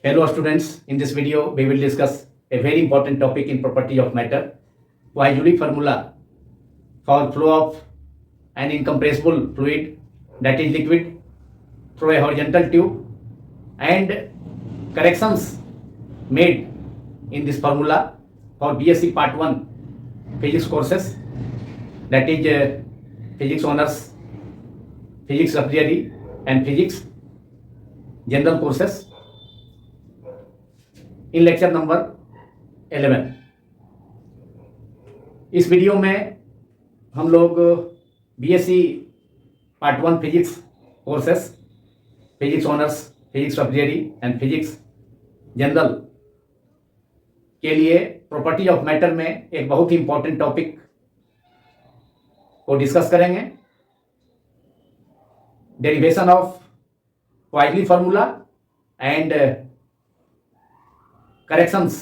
Hello students, in this video we will discuss a very important topic in property of matter, Poiseuille formula for flow of an incompressible fluid, that is liquid, through a horizontal tube, and corrections made in this formula for BSc Part 1 physics courses, that is physics honors, physics subsidiary and physics general courses in lecture number 11। इस video में हम लोग BSc part 1 physics courses, physics honours, physics subsidiary and physics general के लिए property of matter में एक बहुत ही इंपॉर्टेंट टॉपिक को डिस्कस करेंगे, derivation of Poiseuille formula and corrections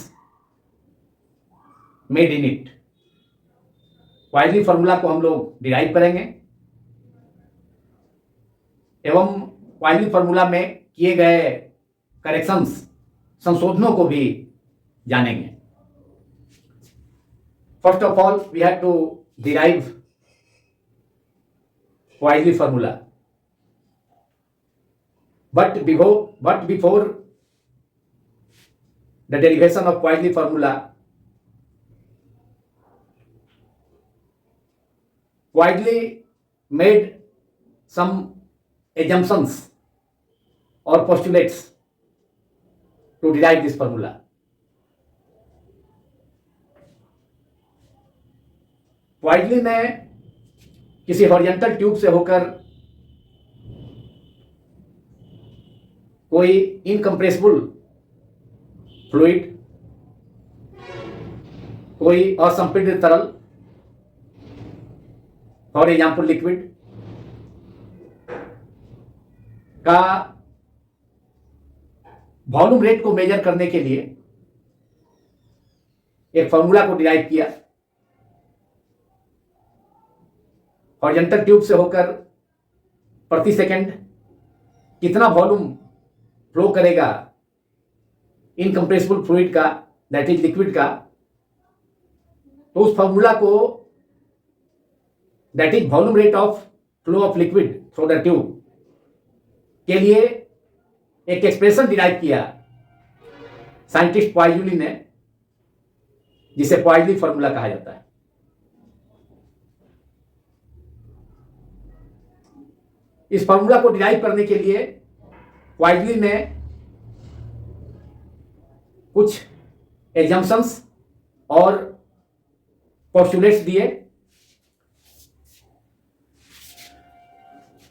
made in it. Poiseuille formula को हम लोग डिराइव करेंगे एवं पॉइजली फार्मूला में किए गए करेक्शंस, संशोधनों को भी जानेंगे। First of all we have to derive Poiseuille formula, but before the derivation of Poiseuille formula, Poiseuille made some assumptions or postulates to derive this formula. Poiseuille ने किसी हॉरिजॉन्टल ट्यूब से होकर कोई इनकम्प्रेसिबल फ्लूइड, कोई असंपीड़ित तरल, for example liquid का volume rate को major करने के लिए एक फॉर्मूला को डिराइव किया। हॉरिजॉन्टल ट्यूब से होकर प्रति सेकंड कितना वॉल्यूम फ्लो करेगा इनकम्प्रेसिबल फ्लूइड का, दैट इज लिक्विड का, तो उस फॉर्मूला को, that is volume rate of flow of liquid through the tube, के लिए एक एक्सप्रेशन डिराइव किया साइंटिस्ट पॉइजूली ने, जिसे पॉइजली फॉर्मूला कहा जाता है। इस फॉर्मूला को डिराइव करने के लिए पॉइजली ने कुछ एजम्पशंस और पोस्टुलेट्स दिए।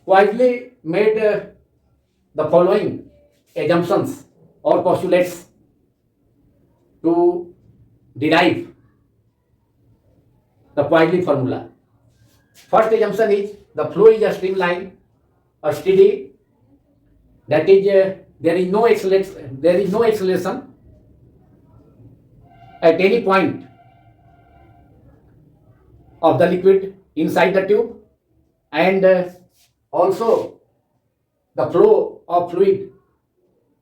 Poiseuille made the following assumptions or postulates to derive the Poiseuille formula. First assumption is the flow is a streamline or steady, that is there is no acceleration at any point of the liquid inside the tube, and also the flow of fluid,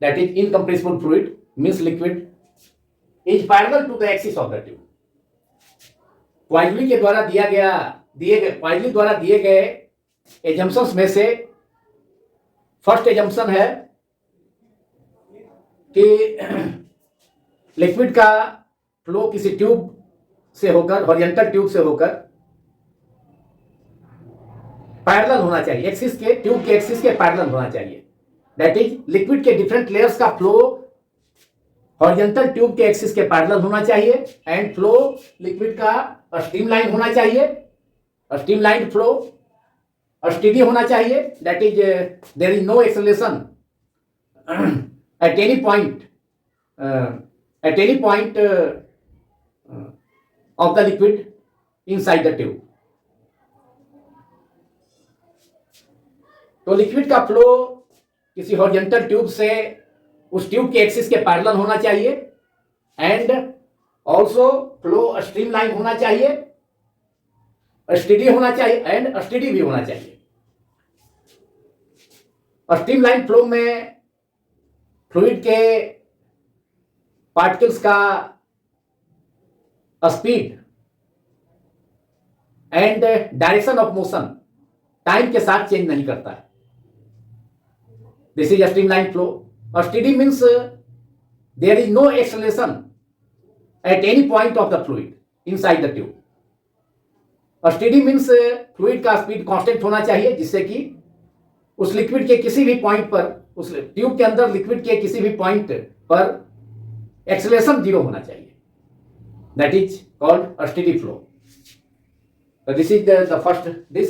that is incompressible fluid means liquid, is parallel to the axis of the tube. पॉइजली के द्वारा पॉइजली द्वारा दिए गए assumptions में से first assumption है कि liquid का फ्लो किसी ट्यूब से होकर, हॉरिजॉन्टल ट्यूब से होकर पैरेलल होना चाहिए, एक्सिस के, ट्यूब के एक्सिस के पैरेलल होना चाहिए। दैट इज लिक्विड के डिफरेंट लेयर्स का फ्लो हॉरिजॉन्टल ट्यूब के एक्सिस के पैरेलल होना चाहिए, एंड फ्लो लिक्विड का स्ट्रीमलाइन होना चाहिए, स्ट्रीमलाइन फ्लो स्टेडी होना चाहिए। That is there is no acceleration at any point of the liquid inside the tube. तो लिक्विड का फ्लो किसी हॉरिजॉन्टल ट्यूब से उस ट्यूब के एक्सिस के पैरेलल होना चाहिए, एंड ऑल्सो फ्लो स्ट्रीमलाइन होना चाहिए, स्टेडी होना चाहिए, एंड स्टेडी भी होना चाहिए। स्ट्रीमलाइन फ्लो में फ्लूइड के पार्टिकल्स का speed and direction of motion time के साथ चेंज नहीं करता है. This is streamline flow. और steady means there is no acceleration at any point of the fluid inside the tube. और स्टेडी मीन्स फ्लूइड का स्पीड कांस्टेंट होना चाहिए, जिससे कि उस लिक्विड के किसी भी पॉइंट पर, उस ट्यूब के अंदर लिक्विड के किसी भी पॉइंट पर एक्सेलरेशन जीरो होना चाहिए. That is called a steady flow. So this is the first this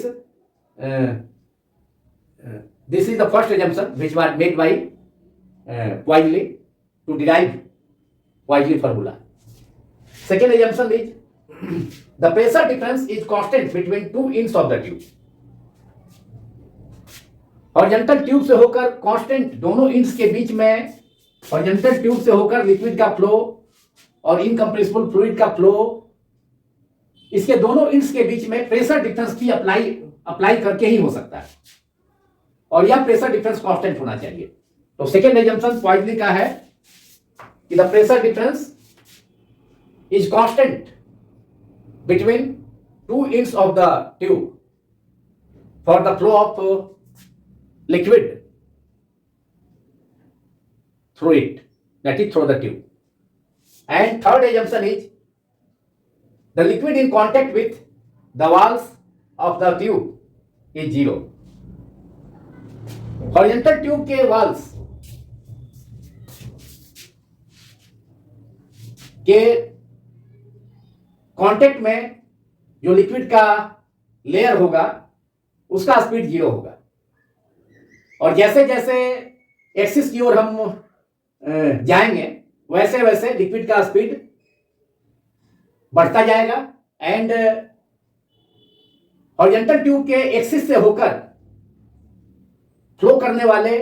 is the first assumption which was made by Poiseuille to derive Poiseuille formula. Second assumption is the pressure difference is constant between two ends of the tube. Horizontal tube से होकर constant दोनों ends के बीच में, horizontal tube से होकर liquid का flow और इनकम्प्रेसिबल फ्लूइड का फ्लो, इसके दोनों इंड्स के बीच में प्रेशर डिफरेंस भी अप्लाई करके ही हो सकता है, और यह प्रेशर डिफरेंस कांस्टेंट होना चाहिए. तो सेकेंड एजम्पशन पॉइजली का है कि the pressure difference is constant between two ends of the tube for the flow of liquid through it, that is through the tube. And third assumption is the liquid in contact with the walls of the tube is zero. Horizontal tube के walls के contact में जो liquid का layer होगा उसका speed zero होगा, और जैसे जैसे एक्सिस की ओर हम जाएंगे वैसे वैसे लिक्विड का स्पीड बढ़ता जाएगा. एंड हॉरिजॉन्टल ट्यूब के एक्सिस से होकर फ्लो करने वाले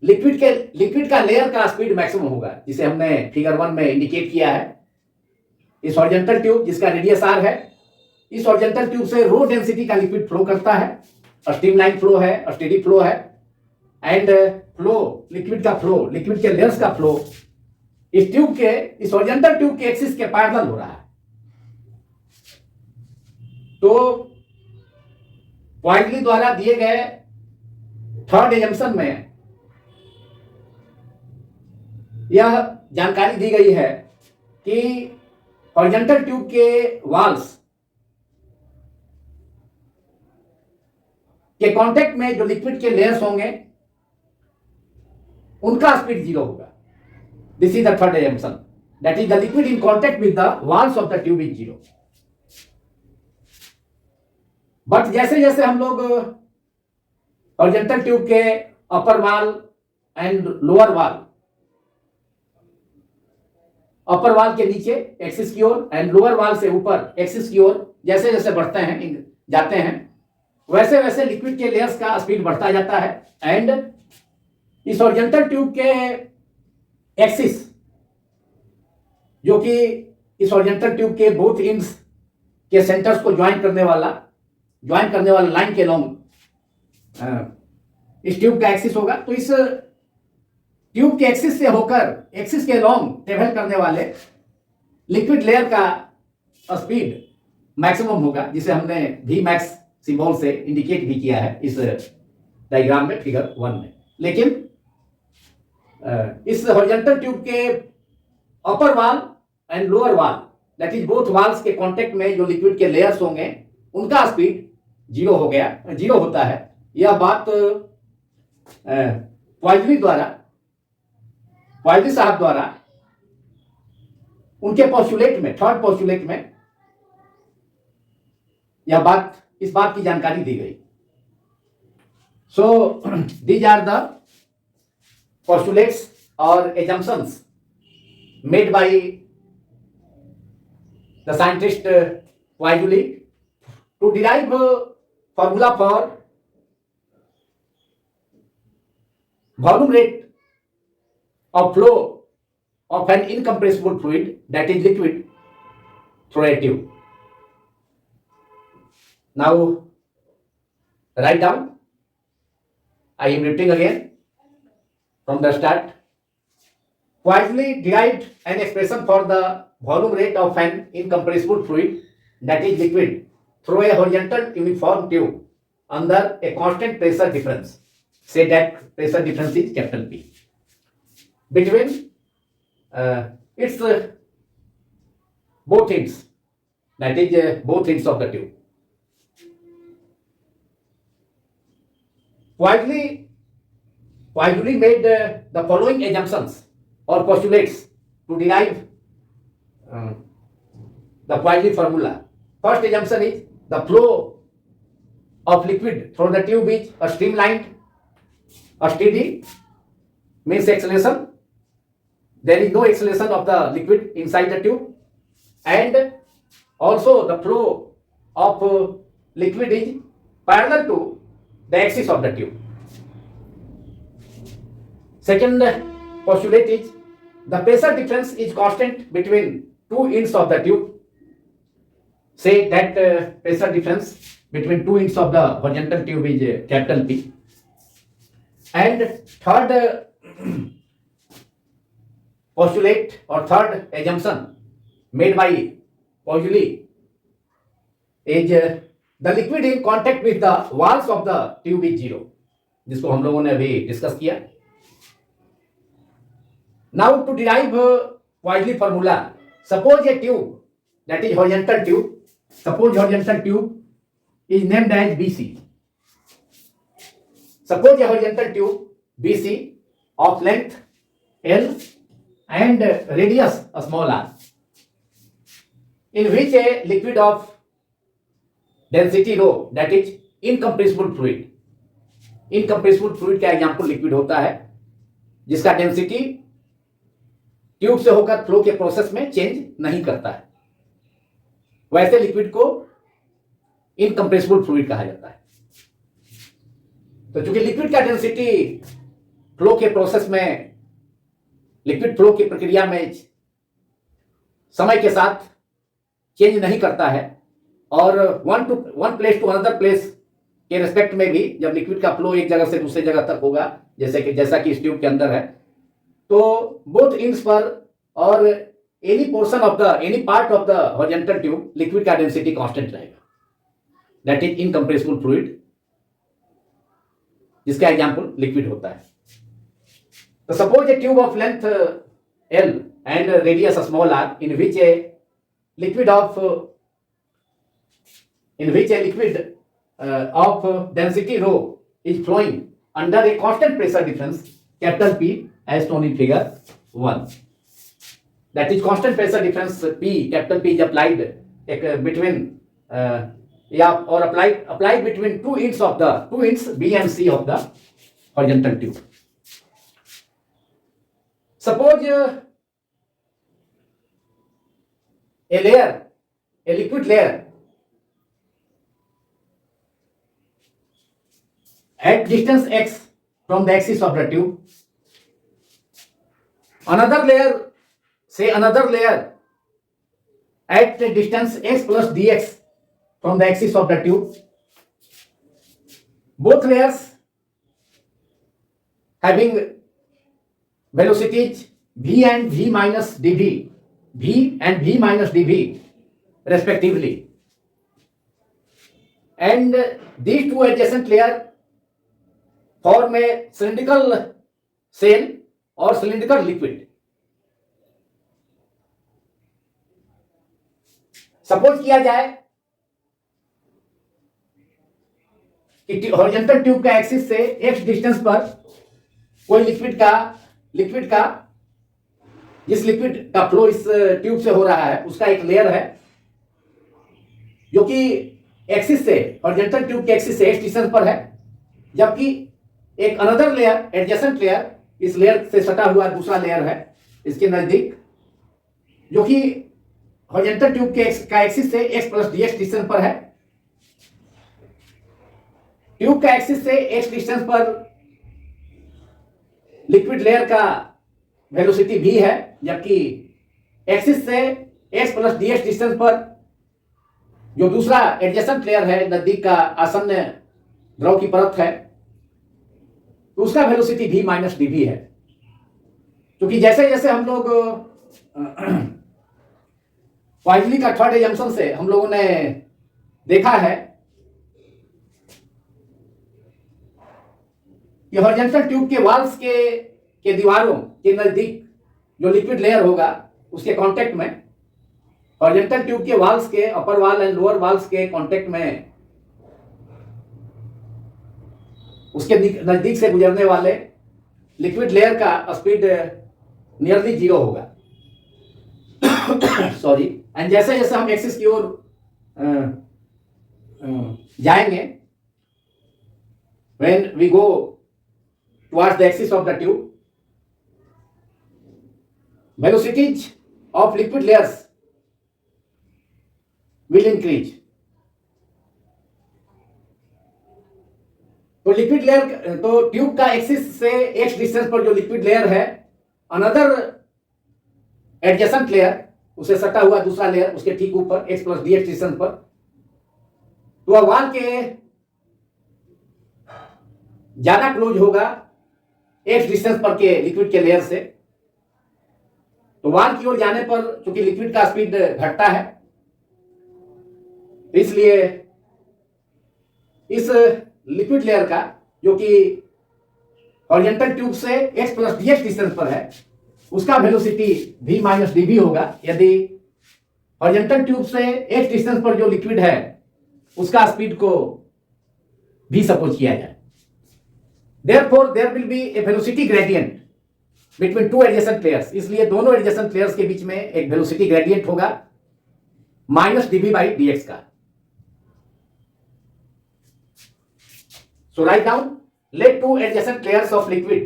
लिक्विड का लेयर का स्पीड मैक्सिमम होगा, जिसे हमने फिगर 1 में इंडिकेट किया है. इस हॉरिजॉन्टल ट्यूब जिसका रेडियस r है, इस हॉरिजॉन्टल ट्यूब से रो डेंसिटी का लिक्विड फ्लो करता है. स्ट्रीमलाइन फ्लो है, स्टेडी फ्लो है. एंड फ्लो, लिक्विड का फ्लो, लिक्विड के लेयर्स का फ्लो इस ट्यूब के, इस हॉरिजॉन्टल ट्यूब के एक्सिस के पैरेलल हो रहा है. तो पॉइंटली द्वारा दिए गए थर्ड एजम्पशन में यह जानकारी दी गई है कि हॉरिजॉन्टल ट्यूब के वॉल्स के कांटेक्ट में जो लिक्विड के लेयर्स होंगे उनका स्पीड जीरो होगा. This is the third assumption, that is the liquid in contact with the walls of the tube is zero. But जैसे जैसे हम लोग हॉरिजॉन्टल ट्यूब के upper wall and lower wall, upper wall के नीचे axis की ओर and lower wall से ऊपर एक्सिस की ओर जैसे जैसे बढ़ते हैं, जाते हैं, वैसे वैसे लिक्विड के लेयर्स का स्पीड बढ़ता जाता है. एंड इस हॉरिजॉन्टल ट्यूब के एक्सिस, जो कि इस हॉरिजॉन्टल ट्यूब के बोथ एंड्स के सेंटर्स को ज्वाइन करने वाला लाइन के लॉन्ग इस ट्यूब का एक्सिस होगा. तो इस ट्यूब के एक्सिस से होकर एक्सिस के लॉन्ग ट्रेवल करने वाले लिक्विड लेयर का स्पीड मैक्सिमम होगा, जिसे हमने वी मैक्स सिंबल से इंडिकेट भी किया है इस डायग्राम में, फिगर 1 में. लेकिन इस हॉरिजॉन्टल ट्यूब के upper wall and lower wall, that is both walls के कांटेक्ट में जो लिक्विड के लेयर्स होंगे उनका स्पीड जीरो होता है. यह बात पॉइजली साहब द्वारा उनके पोस्टुलेट में, थर्ड पोस्टुलेट में इस बात की जानकारी दी गई. So these are the postulates or assumptions made by the scientist Poiseuille to derive a formula for volume rate of flow of an incompressible fluid, that is liquid, through a tube. Now write down. I am repeating again from the start. Quietly derived an expression for the volume rate of an incompressible fluid, that is liquid, through a horizontal uniform tube under a constant pressure difference. Say that pressure difference is capital P. Between its both ends, that is both ends of the tube. Quietly made the following assumptions or postulates to derive the Quadley formula. First assumption is the flow of liquid through the tube is a streamlined, a steady, means acceleration. There is no acceleration of the liquid inside the tube, and also the flow of liquid is parallel to the axis of the tube. Second postulate is the pressure difference is constant between two ends of the tube. Say that pressure difference between two ends of the horizontal tube is capital P. And third postulate or third assumption made by Pauli is the liquid in contact with the walls of the tube is zero, जिसको हम लोगों ने अभी discuss किया. Now to derive Pauli formula, suppose a tube, that is horizontal tube, suppose horizontal tube is named as BC. Suppose a horizontal tube BC of length L and radius a small r, in which a liquid of density rho, that is incompressible fluid. Incompressible fluid का example liquid होता है जिसका density tube से होकर flow के process में change नहीं करता है, वैसे लिक्विड को इनकम्प्रेसिबल फ्लूइड कहा जाता है. तो चूंकि लिक्विड का डेंसिटी फ्लो के प्रोसेस में, लिक्विड फ्लो की प्रक्रिया में समय के साथ चेंज नहीं करता है, और one place to another place के रेस्पेक्ट में भी जब लिक्विड का फ्लो एक जगह से दूसरी जगह तक होगा, जैसा कि इस ट्यूब के अंदर है, तो बोथ एंड्स पर और any part of the horizontal tube liquid का डेंसिटी कांस्टेंट रहेगा, दैट इज इनकम्प्रेसिबल फ्लूइड, जिसका एग्जांपल लिक्विड होता है. तो suppose A tube of length L and radius small r, in which a liquid of density rho is flowing under a constant pressure difference capital P as shown in figure 1. That is constant pressure difference P, capital P is applied between applied between two ends B and C of the horizontal tube. Suppose a liquid layer at distance x from the axis of the tube, another layer at distance x plus dx from the axis of the tube, both layers having velocities v and v minus dv respectively, and these two adjacent layers form a cylindrical cell or cylindrical liquid. Suppose किया जाए कि horizontal tube का axis से x distance पर कोई liquid का जिस liquid का फ्लो इस ट्यूब से हो रहा है उसका एक लेयर है जो कि एक्सिस से, हॉरिजॉन्टल ट्यूब के एक्सिस से x डिस्टेंस पर है, जबकि एक अनदर लेयर, एडजेसेंट लेयर, इस लेयर से सटा हुआ दूसरा लेयर है इसके नजदीक, जो कि हॉरिजॉन्टल ट्यूब का एक्सिस से x प्लस dx डिस्टेंस पर है. ट्यूब का एक्सिस से x डिस्टेंस पर लिक्विड लेयर का वेलोसिटी v है, जबकि एक्सिस से x प्लस dx डिस्टेंस पर जो दूसरा एडजेसेंट लेयर है, नजदीक का आसन्न द्रव की परत है, तो उसका वेलोसिटी v माइनस dv है. क्योंकि जैसे जैसे हम लोग वाइजली का थर्ड एजम्पशन से हम लोगों ने देखा है कि हॉरिजॉन्टल ट्यूब के वॉल्स के दीवारों के नजदीक जो लिक्विड लेयर होगा उसके कांटेक्ट में, हॉरिजॉन्टल ट्यूब के वॉल्स के upper wall and lower walls के कांटेक्ट में उसके नजदीक से गुजरने वाले लिक्विड लेयर का स्पीड नियरली 0 होगा। सॉरी। एंड जैसे जैसे हम एक्सिस की ओर जाएंगे, when we go towards the axis of the tube, velocities of liquid layers will increase. तो लिक्विड लेयर, तो ट्यूब का एक्सिस से एक्स डिस्टेंस पर जो लिक्विड लेयर है, अनदर एडजेसेंट लेयर, उसे सटा हुआ दूसरा लेयर उसके ठीक ऊपर x plus d x distance पर, तो वॉल के ज्यादा क्लोज होगा एक्स डिस्टेंस पर के लिक्विड के लेयर से। तो वॉल की ओर जाने पर चूंकि लिक्विड का स्पीड घटता है, इसलिए इस लिक्विड लेयर का जो कि हॉरिजॉन्टल ट्यूब से x plus d x distance पर है, उसका वेलोसिटी v माइनस dv होगा यदि हॉरिजॉन्टल ट्यूब से x डिस्टेंस पर जो लिक्विड है उसका स्पीड को v सपोज किया जाए। Therefore there will be a velocity gradient between two adjacent layers. इसलिए दोनों एडजेसेंट लेयर्स के बीच में एक वेलोसिटी ग्रेडियंट होगा माइनस dv बाई dx का। So write down, let two adjacent layers of liquid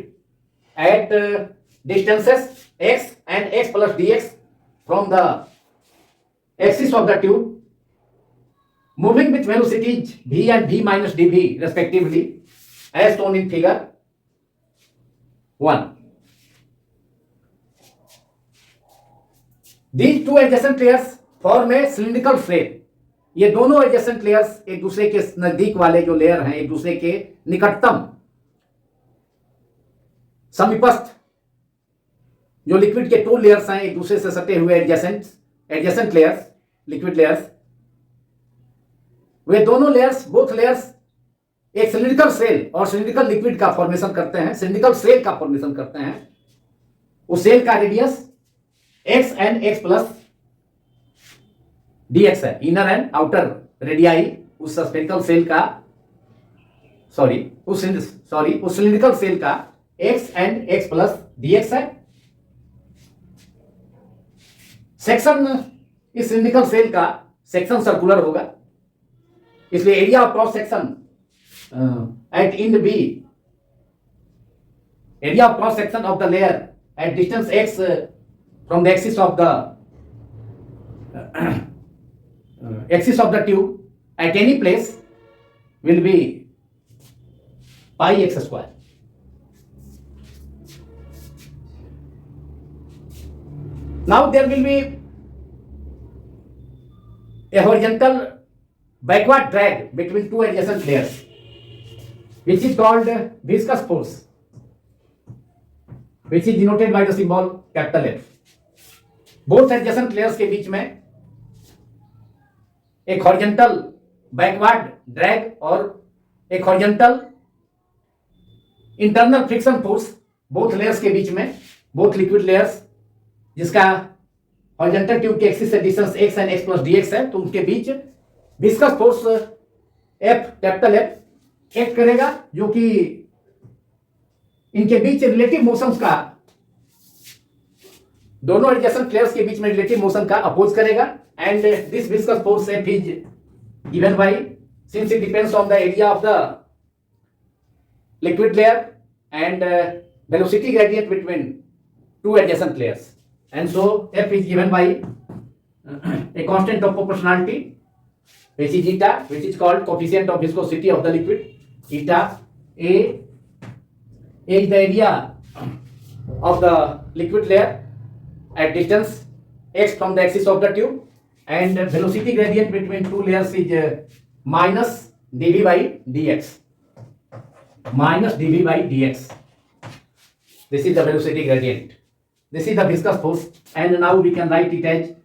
at distances x and x plus dx from the axis of the tube, moving with velocities v and v minus dv respectively, as shown in figure 1. These two adjacent layers form a cylindrical frame. ये दोनों adjacent layers एक दूसरे के नजदीक वाले जो layer हैं, एक दूसरे के निकटतम समीपस्थ जो लिक्विड के टू लेयर्स हैं, एक दूसरे से सटे हुए एडजेसेंट लेयर्स, लिक्विड लेयर्स, वे दोनों लेयर्स, बोथ लेयर्स एक सिलिंड्रिकल सेल और सिलिंड्रिकल लिक्विड का फॉर्मेशन करते हैं, सिलिंड्रिकल सेल का फॉर्मेशन करते हैं। उस सेल का radius x and x plus dx है, इनर एंड आउटर रेडियाई उस स्फेरिकल सेल का, उस सिलिंड्रिकल सेल का x and x plus dx है। सेक्शन इस सिलिंड्रिकल सेल का सेक्शन सर्कुलर होगा, इसलिए area of cross section at in B, area of cross section of the layer at distance x from the axis of the axis of the tube at any place will be pi x square. Now there will be a horizontal backward drag between two adjacent layers, which is called viscous force, which is denoted by the symbol capital F. Both adjacent layers के बीच में एक horizontal backward drag और एक horizontal internal friction force both layers के बीच में, both liquid layers, जिसका हॉरिजॉन्टल ट्यूब के एक्सिस से distance x and x plus dx है, तो उनके बीच viscous force F, capital F act करेगा, जो कि इनके बीच रिलेटिव मोशंस का, दोनों एडजेसेंट लेयर्स के बीच में रिलेटिव मोशन का अपोज करेगा। And this viscous force F is given by, since it depends on the area of the liquid layer and velocity gradient between two adjacent layers, and so F is given by a constant of proportionality, which is eta, which is called coefficient of viscosity of the liquid. Eta A is the area of the liquid layer at distance x from the axis of the tube, and velocity gradient between two layers is minus dv by dx. Minus dv by dx. This is the velocity gradient this is the viscous force and now we can write it as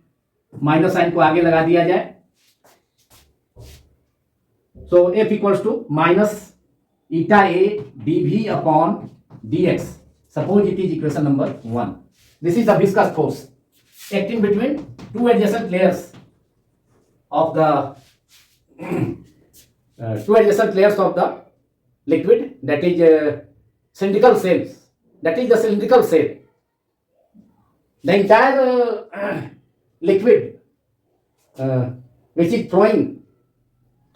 minus sign को आगे लगा दिया जाए. So F equals to minus eta A dV upon dx. Suppose it is equation number 1. This is the viscous force acting between two adjacent layers of the liquid, that is cylindrical cells. That is the cylindrical cell. The entire liquid which is flowing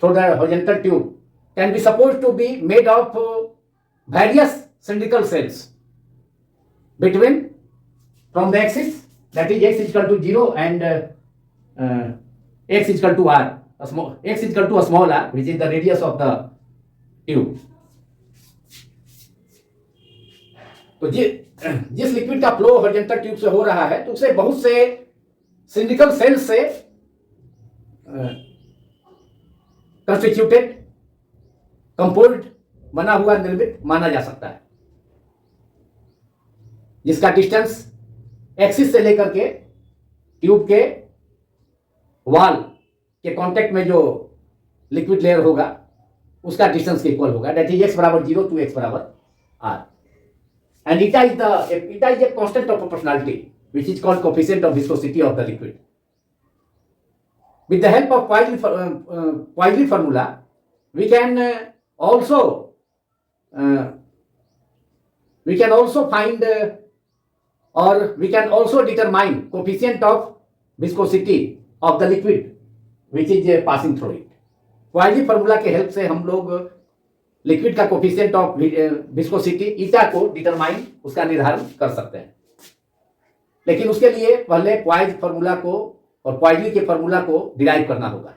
through the horizontal tube can be supposed to be made of various cylindrical cells between from the axis, that is x is equal to 0 and x is equal to r, x is equal to a small r, which is the radius of the tube. तो जिस liquid का flow horizontal tube से हो रहा है तो उसे बहुत से सिलिंड्रिकल सेल्स से कंस्टिट्यूटेड कंपोज्ड बना हुआ निर्मित माना जा सकता है, जिसका डिस्टेंस एक्सिस से लेकर के ट्यूब के वॉल के कांटेक्ट में जो लिक्विड लेयर होगा उसका डिस्टेंस के इक्वल होगा. दैट इज x बराबर 0 टू x बराबर r. And eta is a constant of proportionality which is called coefficient of viscosity of the liquid. With the help of Poiseuille formula, we can also find or we can also determine coefficient of viscosity of the liquid which is passing through it. Poiseuille formula के help से हम लोग liquid का coefficient of viscosity ईटा को determine उसका निर्धारण कर सकते हैं, लेकिन उसके लिए पहले पॉइज फार्मूला को और पॉइजली के फार्मूला को डिराइव करना होगा.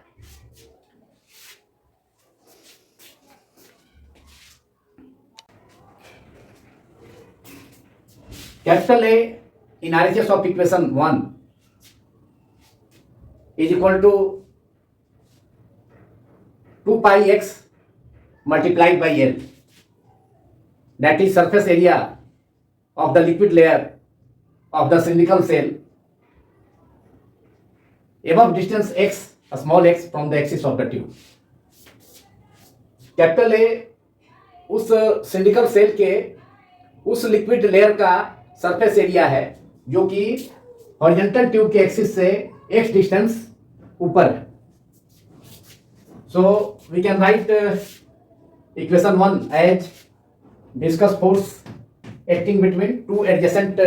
Capital A in RHS of equation 1 is equal to 2 pi x multiplied by L, that is surface area of the liquid layer of the cylindrical cell above distance x, a small x, from the axis of the tube. Capital A उस cylindrical cell के उस liquid layer का surface area है जो कि horizontal tube के axis से x distance ऊपर है. So we can write equation 1 as viscous force acting between two adjacent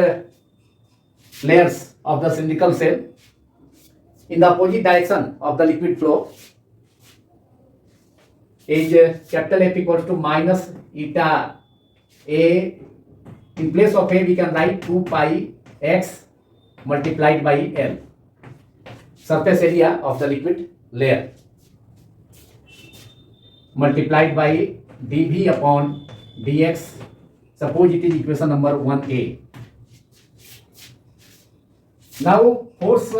layers of the cylindrical cell in the opposite direction of the liquid flow is capital F equals to minus eta A. In place of A we can write 2 pi x multiplied by L, surface area of the liquid layer, multiplied by dV upon dx. Suppose it is equation number 1a. Now force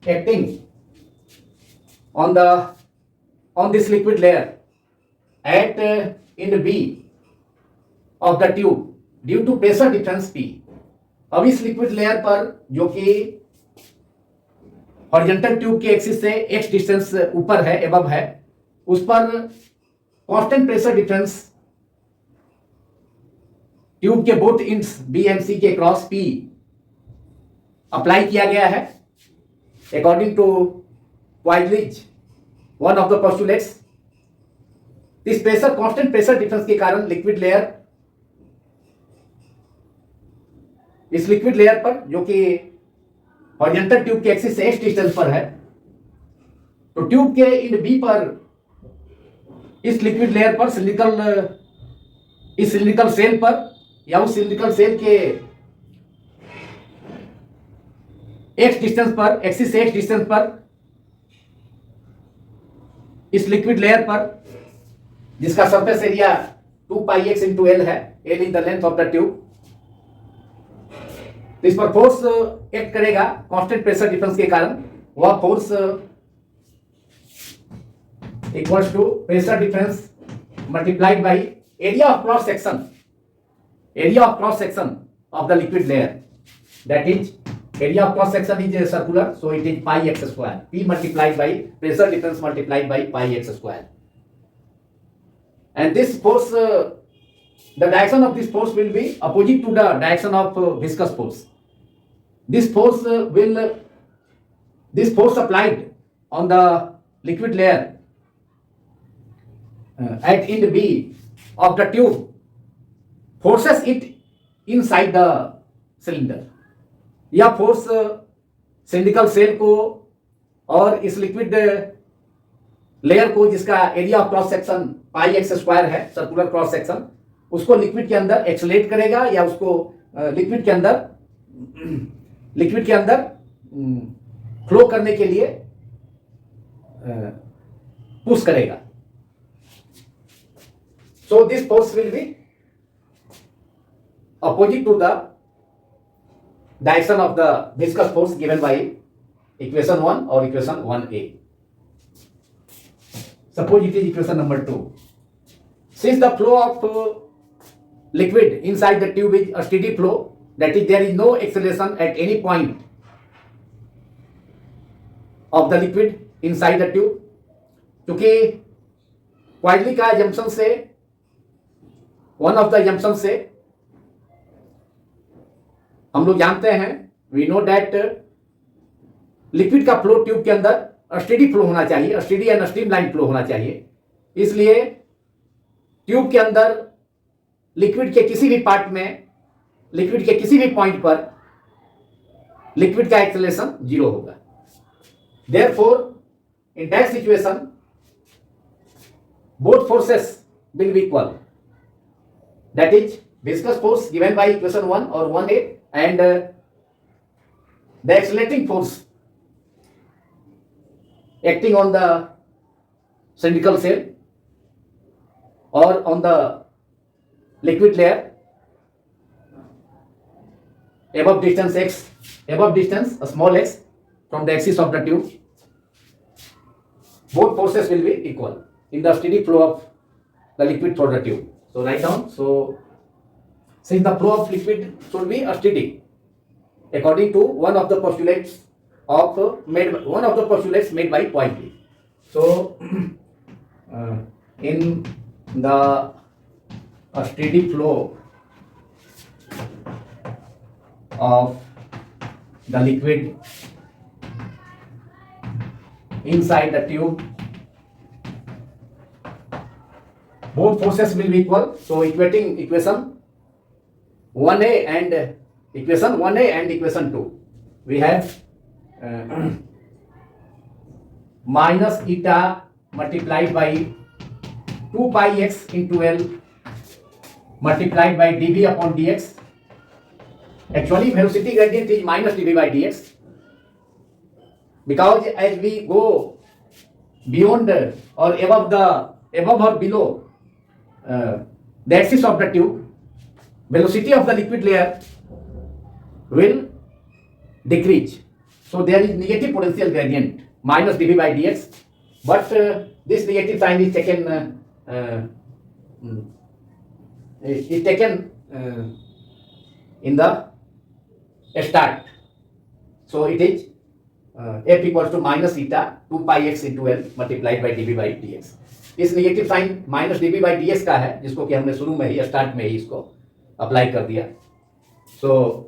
acting on this liquid layer at end B of the tube due to pressure difference P. अब इस liquid layer पर जो कि horizontal tube के axis से x distance ऊपर है, above है, उस पर कांस्टेंट प्रेशर डिफरेंस ट्यूब के both ends B and C के क्रॉस पी अप्लाई किया गया है according to Poiseuille's one of the postulates. इस प्रेशर कांस्टेंट प्रेशर डिफरेंस के कारण लिक्विड लेयर इस लिक्विड लेयर पर जो कि हॉरिजॉन्टल ट्यूब के एक्सिस से x डिस्टेंस पर है, तो ट्यूब के इंड बी पर इस लिक्विड लेयर पर इस सिलिंड्रिकल सेल पर या उस सिलिंड्रिकल सेल के x डिस्टेंस पर, एक्सिस से x डिस्टेंस पर इस लिक्विड लेयर पर जिसका surface area 2 pi x into L है, L is the length of the tube, इस पर फोर्स एक्ट करेगा कांस्टेंट प्रेशर डिफरेंस के कारण. वह force equals to pressure difference multiplied by area of cross section of the liquid layer. that is area of cross section is circular, so it is pi x square. P multiplied by pressure difference multiplied by pi x square. And this force, the direction of this force will be opposite to the direction of viscous force. This force this force applied on the liquid layer at end B of the tube forces it inside the cylinder. यह force cylindrical cell को और इस liquid layer को, जिसका area of cross section pi x square है, circular cross section, उसको liquid के अंदर एक्सलेट करेगा या उसको लिक्विड के अंदर फ्लो करने के लिए पुश करेगा. So this force will be opposite to the direction of the viscous force given by equation 1 or equation 1a. Suppose it is equation number 2. Since the flow of liquid inside the tube is a steady flow, that is, there is no acceleration at any point of the liquid inside the tube. क्योंकि quietly का assumption से, one of the assumption से हम लोग जानते हैं, we know that liquid का flow tube के अंदर स्टेडी फ्लो होना चाहिए, स्टेडी एंड स्ट्रीमलाइन फ्लो होना चाहिए. इसलिए ट्यूब के अंदर लिक्विड के किसी भी पार्ट में, लिक्विड के किसी भी पॉइंट पर लिक्विड का एक्सेलरेशन 0 होगा. Therefore in that situation both forces will be equal, that is viscous force given by equation 1 or 1a and the accelerating force acting on the cylindrical cell or on the liquid layer above distance a small x from the axis of the tube. Both forces will be equal in the steady flow of the liquid through the tube. So write down. So since the flow of liquid should be steady, according to one of the postulates made by Poincaré. So in the steady flow of the liquid inside the tube, both forces will be equal. So equating equation 1a and equation 2, we have minus eta multiplied by 2 pi x into L multiplied by dv upon dx. Actually velocity gradient is minus dv by dx, because as we go beyond or above or below the axis of the tube, velocity of the liquid layer will decrease. So there is negative potential gradient minus dv by dx, but this negative sign is taken in the start. So it is f equals to minus eta 2 pi x into L multiplied by dv by dx. इस negative sign minus dv by dx का है, जिसको कि हमने शुरू में ही start में ही इसको अप्लाई कर दिया. सो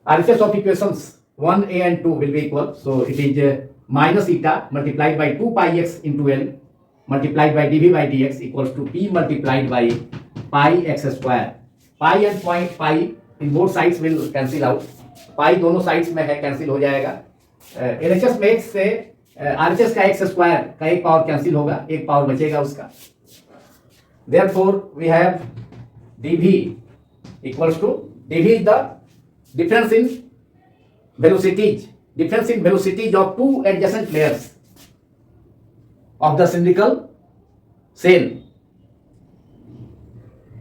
RHS of equations 1a and 2 will be equal. So it is minus eta multiplied by 2 pi x into L multiplied by dv by dx equals to p multiplied by pi x square. Pi and point pi in both sides will cancel out. Pi दोनों sides में है, cancel हो जाएगा. LHS में x से RHS का x square का एक पावर कैंसिल होगा, एक पावर बचेगा उसका. Therefore we have dv equals to, dv is the difference in velocities of two adjacent layers of the cylindrical cell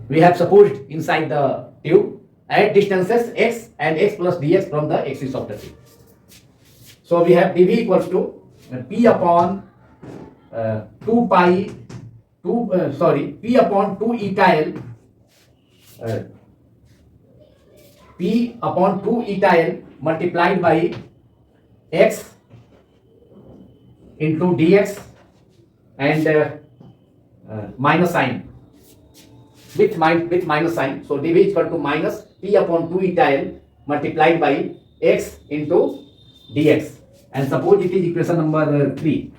we have supposed inside the tube at distances x and x plus dx from the axis of the tube. So we have dv equals to p upon 2 eta L P upon 2 eta L multiplied by x into dx and minus sign with minus sign. So dv is equal to minus P upon 2 eta L multiplied by x into dx. And suppose it is equation number 3.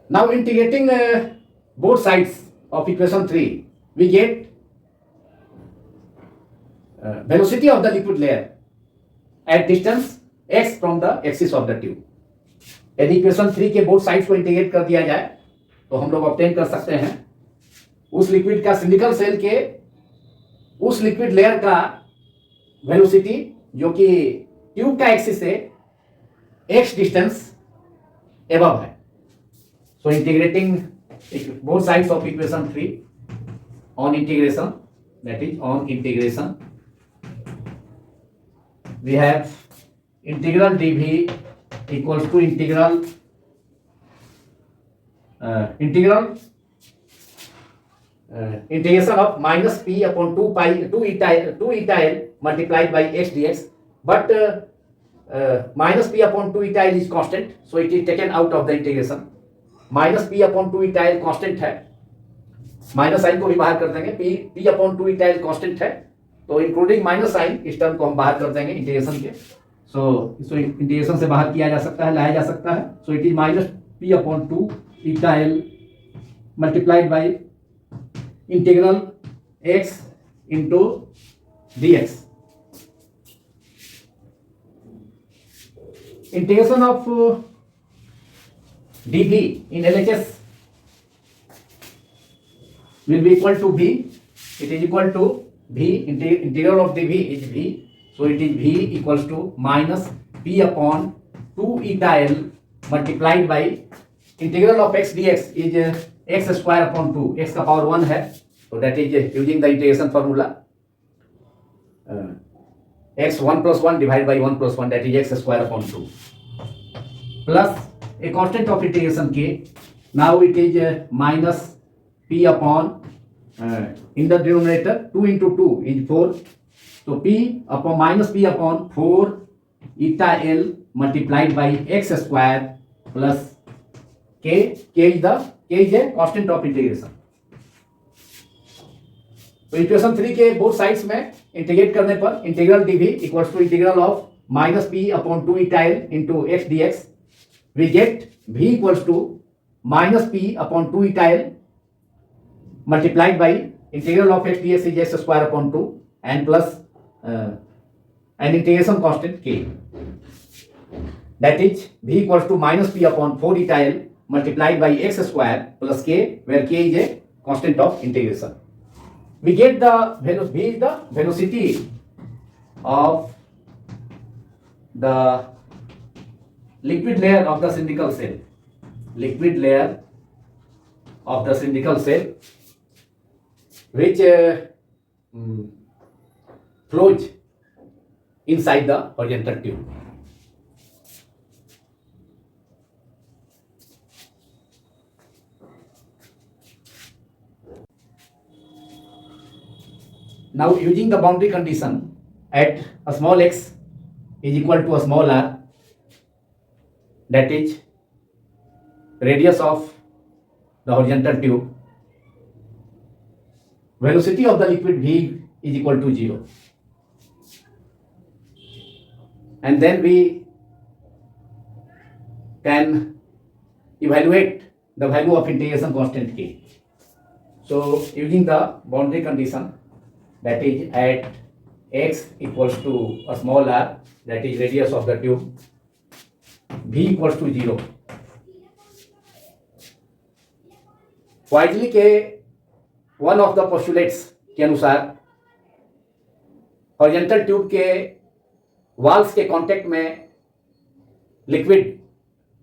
Now integrating both sides of equation 3, we get velocity of the liquid layer at distance x from the axis of the tube. यदि equation 3 के both sides को integrate कर दिया जाए तो हम लोग obtain कर सकते हैं उस लिक्विड का सिलिकॉन सेल के उस लिक्विड लेयर का वेलोसिटी जो कि ट्यूब का एक्सिस से x डिस्टेंस एबव है. So integrating both sides of equation 3 on integration, that is on integration, we have integral dv equals to integration of minus p upon 2 eta L multiplied by x dx, but minus p upon 2 eta L is constant, so it is taken out of the integration. Minus P upon 2 eta L constant है, minus sign को भी बाहर कर देंगे. P upon 2 eta L constant है, तो including minus sign इस term को हम बाहर कर देंगे इंटीग्रेशन के. सो इसको इंटीग्रेशन से बाहर किया जा सकता है, लाया जा सकता है. So it is minus P upon 2 eta L multiplied by integral x into dx. Integration of dv in LHS will be equal to v. It is equal to v. Integral of dv is v. So it is v equals to minus p upon 2 eta L multiplied by integral of x dx is x square upon 2. x का power 1 है, so that is using the integration formula. X 1 plus 1 divided by 1 plus 1, that is x square upon 2 plus a constant of integration k. Now it is minus p upon in the denominator 2 into 2 is 4. So p upon minus p upon 4 eta L multiplied by x square plus k. K is a constant of integration. तो equation 3 के both sides में integrate करने पर integral dv equals to integral of minus p upon 2 eta L into x dx. We get v equals to minus p upon 2 eta L multiplied by integral of x dx is x square upon 2 and plus an integration constant k. That is v equals to minus p upon 4 eta L multiplied by x square plus k, where k is a constant of integration. We get the v is the velocity of the liquid layer of the cylindrical cell. Liquid layer of the cylindrical cell which flows inside the horizontal tube. Now using the boundary condition at a small x is equal to a small r, that is radius of the horizontal tube, velocity of the liquid v is equal to 0. And then we can evaluate the value of integration constant k. So using the boundary condition, that is at x equals to a small r, that is radius of the tube, v equals to 0. Quietly के one of the postulates के अनुसार horizontal tube के Waals के contact में liquid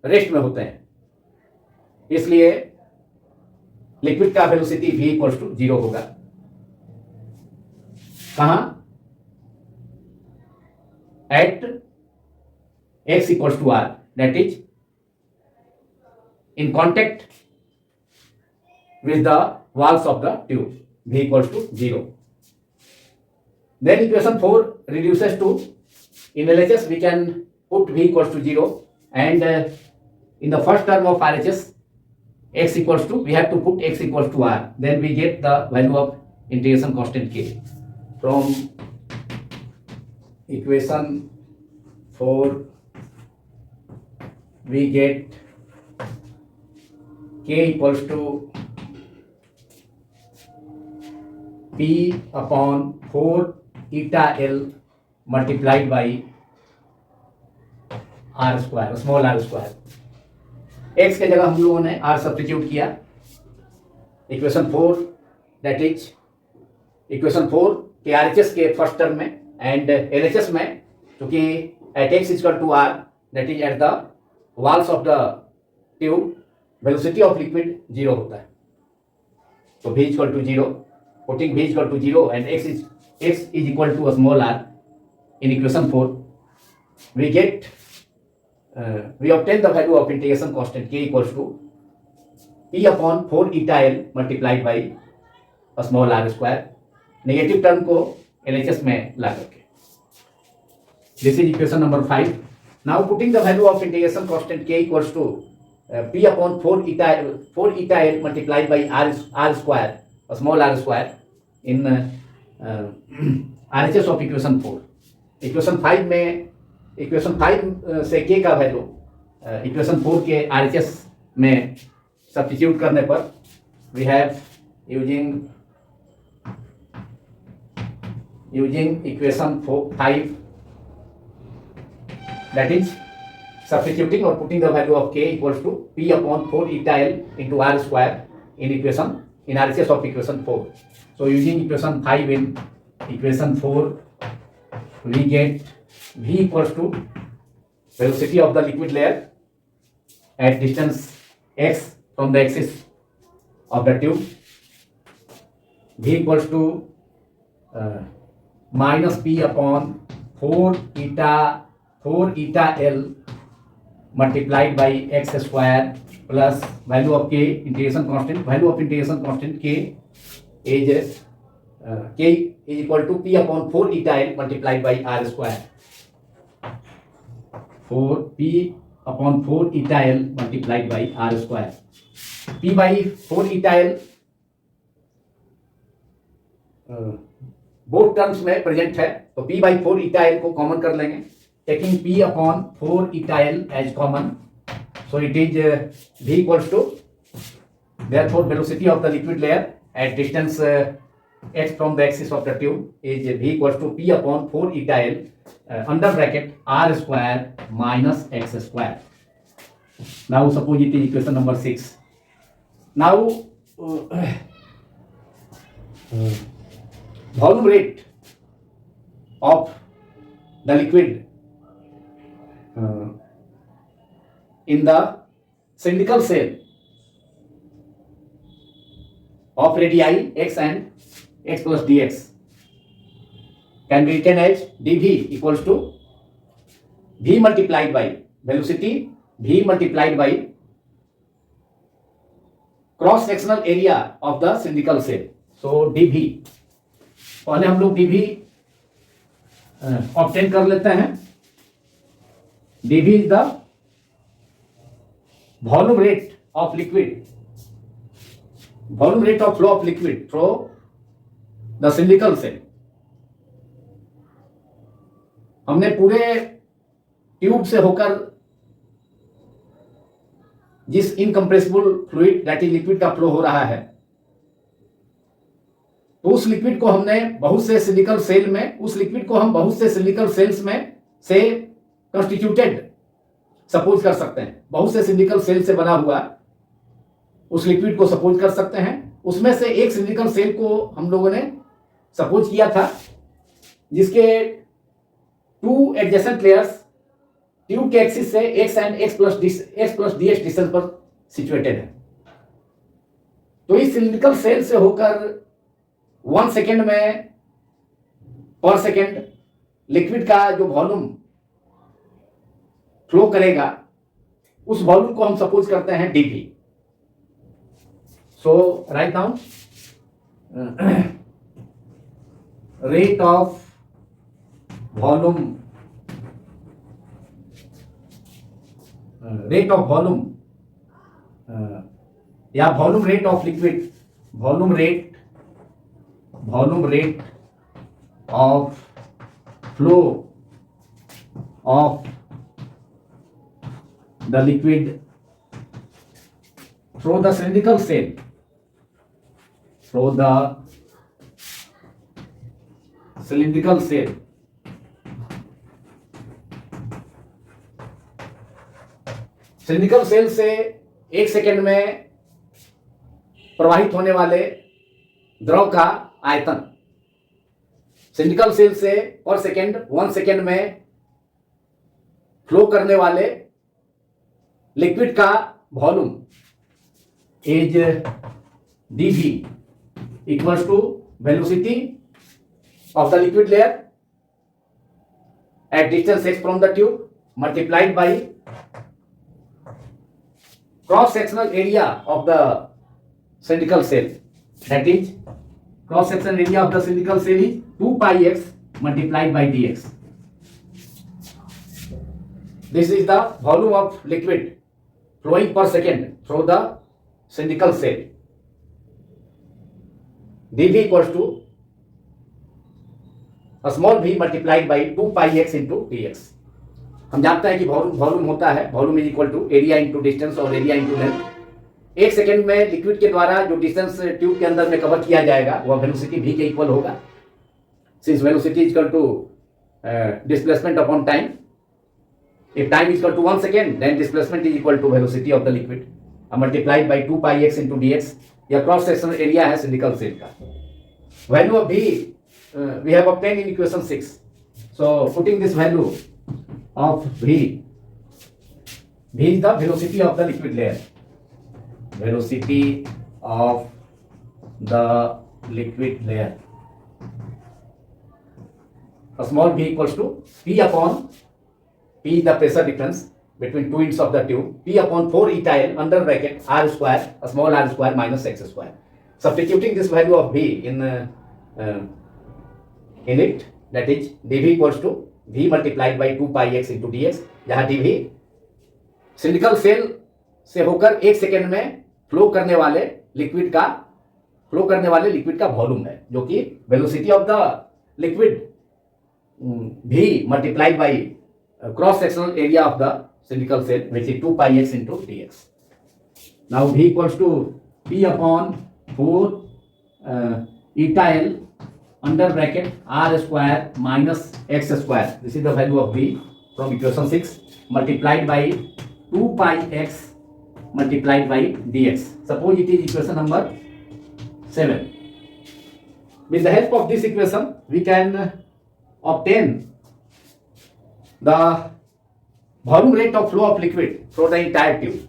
rest में होते हैं, इसलिए लिक्विड का वेलोसिटी v इक्वल्स टू 0 होगा. कहां? At x equals to r, that is in contact with the walls of the tube. V equals to 0. Then equation 4 reduces to, in LHS we can put V equals to 0, and in the first term of RHS, x equals to, we have to put x equals to r. Then we get the value of integration constant k. From equation 4 we get k equals to p upon 4 eta l multiplied by r square, small r square. x के जगह हम लोगों ने r substitute किया. Equation 4 that is equation 4 के RHS के first term में and LHS में, क्योंकि at x equal to r that is at the walls of the tube, velocity of liquid 0 होता है. तो v equal to 0, putting v equal to 0 and x is equal to a small r in equation 4, we get we obtain the value of integration constant k equals to p upon 4 eta l multiplied by a small r square. Negative term को LHS में ला करके. This is equation number 5. Now putting the value of integration constant k equals to p upon 4 eta l multiplied by r square, a small r square, in RHS of equation 4. Equation 5 में, equation 5 से k का value equation 4 के RHS में substitute करने पर we have using equation 5, that is substituting or putting the value of k equals to p upon 4 eta l into r square in RHS of equation 4. So using equation 5 in equation 4, we get v equals to velocity of the liquid layer at distance x from the axis of the tube. V equals to minus p upon 4 eta l multiplied by x square plus value of k, integration constant. Value of integration constant k is k is equal to p upon 4 eta l multiplied by r square. 4p upon 4 eta l multiplied by r square. p by 4 eta l both terms में present है, तो p by 4 eta l को common कर लेंगे. Taking p upon 4 eta l as common, so it is v equals to, therefore velocity of the liquid layer at distance x from the axis of the tube is v equals to p upon 4 eta l under bracket r square minus x square. Now suppose it is equation number 6. Now volume rate of the liquid in the cylindrical cell of radii x and x plus dx can be written as dv equals to v multiplied by velocity v multiplied by cross sectional area of the cylindrical cell. So dv, पहले हम लोग dv obtain कर लेते हैं. dv is the volume rate of liquid, volume rate of flow of liquid through the cylindrical cell. हमने पूरे tube से होकर जिस incompressible fluid that is liquid का फ्लो हो रहा है, तो उस लिक्विड को हमने बहुत से सिलिकल सेल में, उस लिक्विड को हम बहुत से सिलिकल सेल्स में से कंस्टिट्यूटेड सपोज कर सकते हैं. बहुत से सिलिकल सेल से बना हुआ उस लिक्विड को सपोज कर सकते हैं. उसमें से एक सिलिकल सेल को हम लोगों ने सपोज किया था जिसके 2 एडजेसेंट लेयर्स ट्यूब के एक्सिस से x and x plus ds distance पर सिचुएटेड है. तो इस सिलिकल सेल से होकर 1 सेकेंड में पर सेकेंड लिक्विड का जो वॉल्यूम फ्लो करेगा, उस वॉल्यूम को हम सपोज करते हैं dv. So write down rate of volume या volume rate of liquid, volume rate of flow of the liquid through the cylindrical cell, through the cylindrical cell. Cylindrical cell से 1 second में प्रवाहित होने वाले द्रव का आयतन, सिलिंड्रिकल सेल से पर सेकेंड 1 सेकेंड में फ्लो करने वाले लिक्विड का volume is dV equals to velocity of the liquid layer at distance x from the tube multiplied by cross sectional area of the cylindrical cell, that is cross sectional area of the cylindrical cell is 2 pi x multiplied by dx. This is the volume of liquid flowing per second through the cylindrical cell. dV equals to a small v multiplied by 2 pi x into dx. हम जानते हैं कि volume होता है, volume is equal to area into distance और area into length. 1 second में liquid के द्वारा जो डिस्टेंस ट्यूब के अंदर में कवर किया जाएगा वह वेलोसिटी v के इक्वल होगा, since velocity is equal to displacement upon time. If time is equal to 1 second then displacement is equal to velocity of the liquid multiplied by 2 pi x into d x. या cross sectional area है cylindrical cell का। Value of v we have obtained in equation 6. So putting this value of v is the velocity of the liquid layer, velocity of the liquid layer. A small v equals to p upon p is the pressure difference between two ends of the tube, p upon 4 eta L under bracket r square, a small r square minus x square. Substituting this value of v in it, that is dv equals to v multiplied by 2 pi x into dx, जहाँ dv cylindrical cell से होकर 1 second में flow करने वाले liquid का volume है, जो कि velocity of the liquid v multiplied by cross sectional area of the cylindrical cell, which is 2 pi x into dx. Now v equals to p upon 4 eta L under bracket r square minus x square. This is the value of v from equation 6 multiplied by 2 pi x multiplied by dx. Suppose it is equation number 7. With the help of this equation, we can obtain the volume rate of flow of liquid through the entire tube.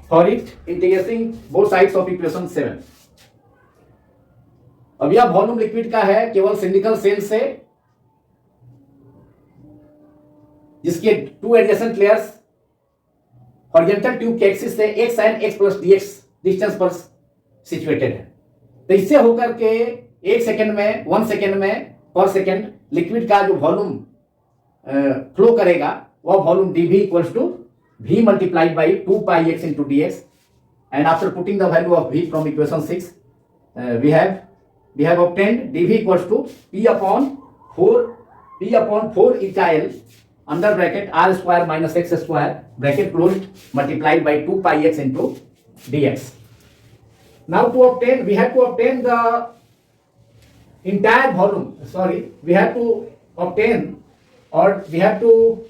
For it, integrating both sides of equation 7. अब यह volume liquid का है केवल cylindrical cell से, जिसके 2 adjacent layers horizontal tube के axis से x sin x plus dx distance पर सिचुएटेड है। तो इससे होकर के 1 सेकेंड में 1 सेकेंड में पर सेकेंड लिक्विड का जो वॉल्यूम फ्लो करेगा वह volume dv equals to v multiplied by 2 pi x into dx, and after putting the value of v from equation 6, we have obtained dv equals to p upon 4 eta L under bracket r square minus x square bracket closed multiplied by 2 pi x into dx. Now we have to obtain the entire volume. We have to obtain, or we have to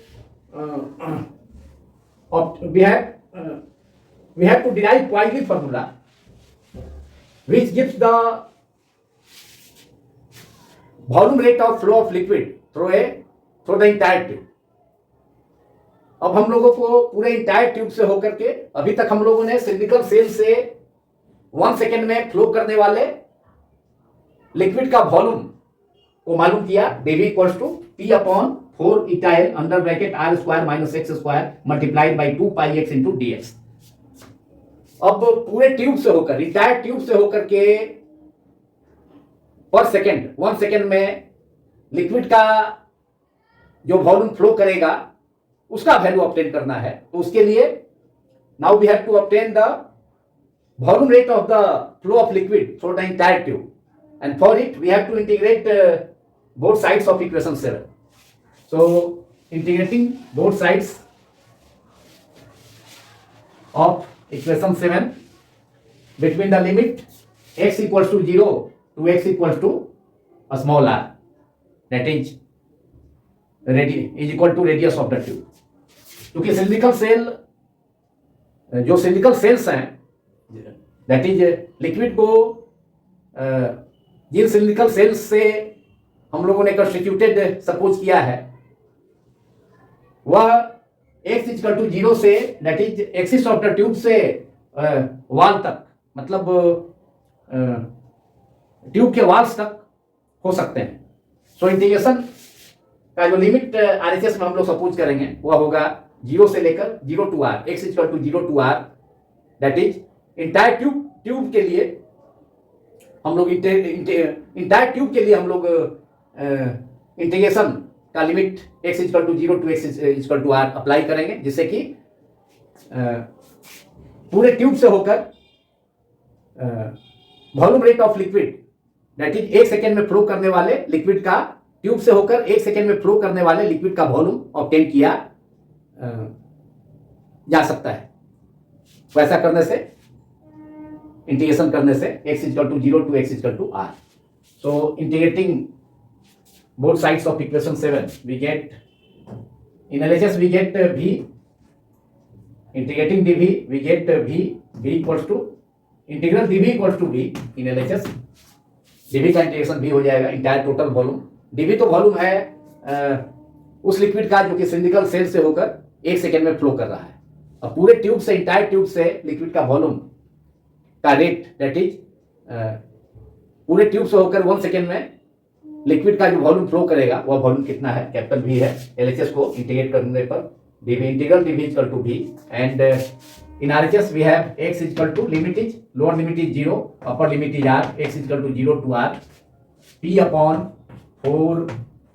derive Poiseuille formula which gives the volume rate of flow of liquid through the entire tube. अब हम लोगों को पूरे entire tube से होकर के, अभी तक हम लोगों ने सिलिंड्रिकल सेल से 1 सेकेंड में फ्लो करने वाले लिक्विड का वॉल्यूम को मालूम किया, dv equals to p upon 4 eta L under bracket r square minus x square multiplied by 2 pi x into dx. अब पूरे ट्यूब से होकर, इंटायर ट्यूब से होकर के पर सेकेंड, 1 सेकेंड में लिक्विड का जो वॉल्यूम फ्लो करेगा उसका वैल्यू ऑब्टेन करना है। तो उसके लिए now we have to obtain the volume rate of the flow of liquid through the entire tube, and for it we have to integrate both sides of equation 7. So integrating both sides of equation 7 between the limit x equals to 0 to x equals to a small r, that is equal to radius of the tube. क्योंकि cylindrical cell, जो cylindrical sales हैं, that is liquid को जिन cylindrical sales से हम लोगों ने constituted suppose किया है वह x इक्वल टू 0 से, that is axis of the tube से वॉल तक, मतलब ट्यूब के वॉल्स तक हो सकते हैं। सो इंटीग्रेशन का जो लिमिट आरएचएस में हम लोग सपोज करेंगे वह होगा 0 से लेकर 0 to r, x equal to 0 to r, that is entire tube के लिए हम लोग इंटायर ट्यूब के लिए हम लोग इंटीग्रेशन का limit x equal to 0 to x equal to r apply करेंगे, जिससे कि पूरे ट्यूब से होकर volume rate of liquid, that is 1 second में फ्लो करने वाले लिक्विड का, ट्यूब से होकर 1 सेकेंड में फ्लो करने वाले लिक्विड का वॉल्यूम ऑब्टेन किया जा सकता है। वैसा करने से, इंटीग्रेशन करने से x equal to 0 to x equal to r. So integrating both sides of equation 7 we get, in LHS we get v, integrating dv we get v equals to integral dv equals to v in LHS. dv का integration v हो जाएगा entire total volume. dv तो volume है उस liquid का जो कि cylindrical cell से होकर 1 सेकेंड में फ्लो कर रहा है। अब पूरे ट्यूब से, इंटायर ट्यूब से लिक्विड का वॉल्यूम का रेट, दैट इज पूरे ट्यूब से होकर 1 सेकेंड में लिक्विड का जो वॉल्यूम फ्लो करेगा वह वॉल्यूम कितना है, कैपिटल V है। एलएचएस को इंटीग्रेट करने पर dv, integral dv equal to v, and in RHS we have x equal to, limit is, lower limit is 0, upper limit is r, x equal to 0 to r, p upon 4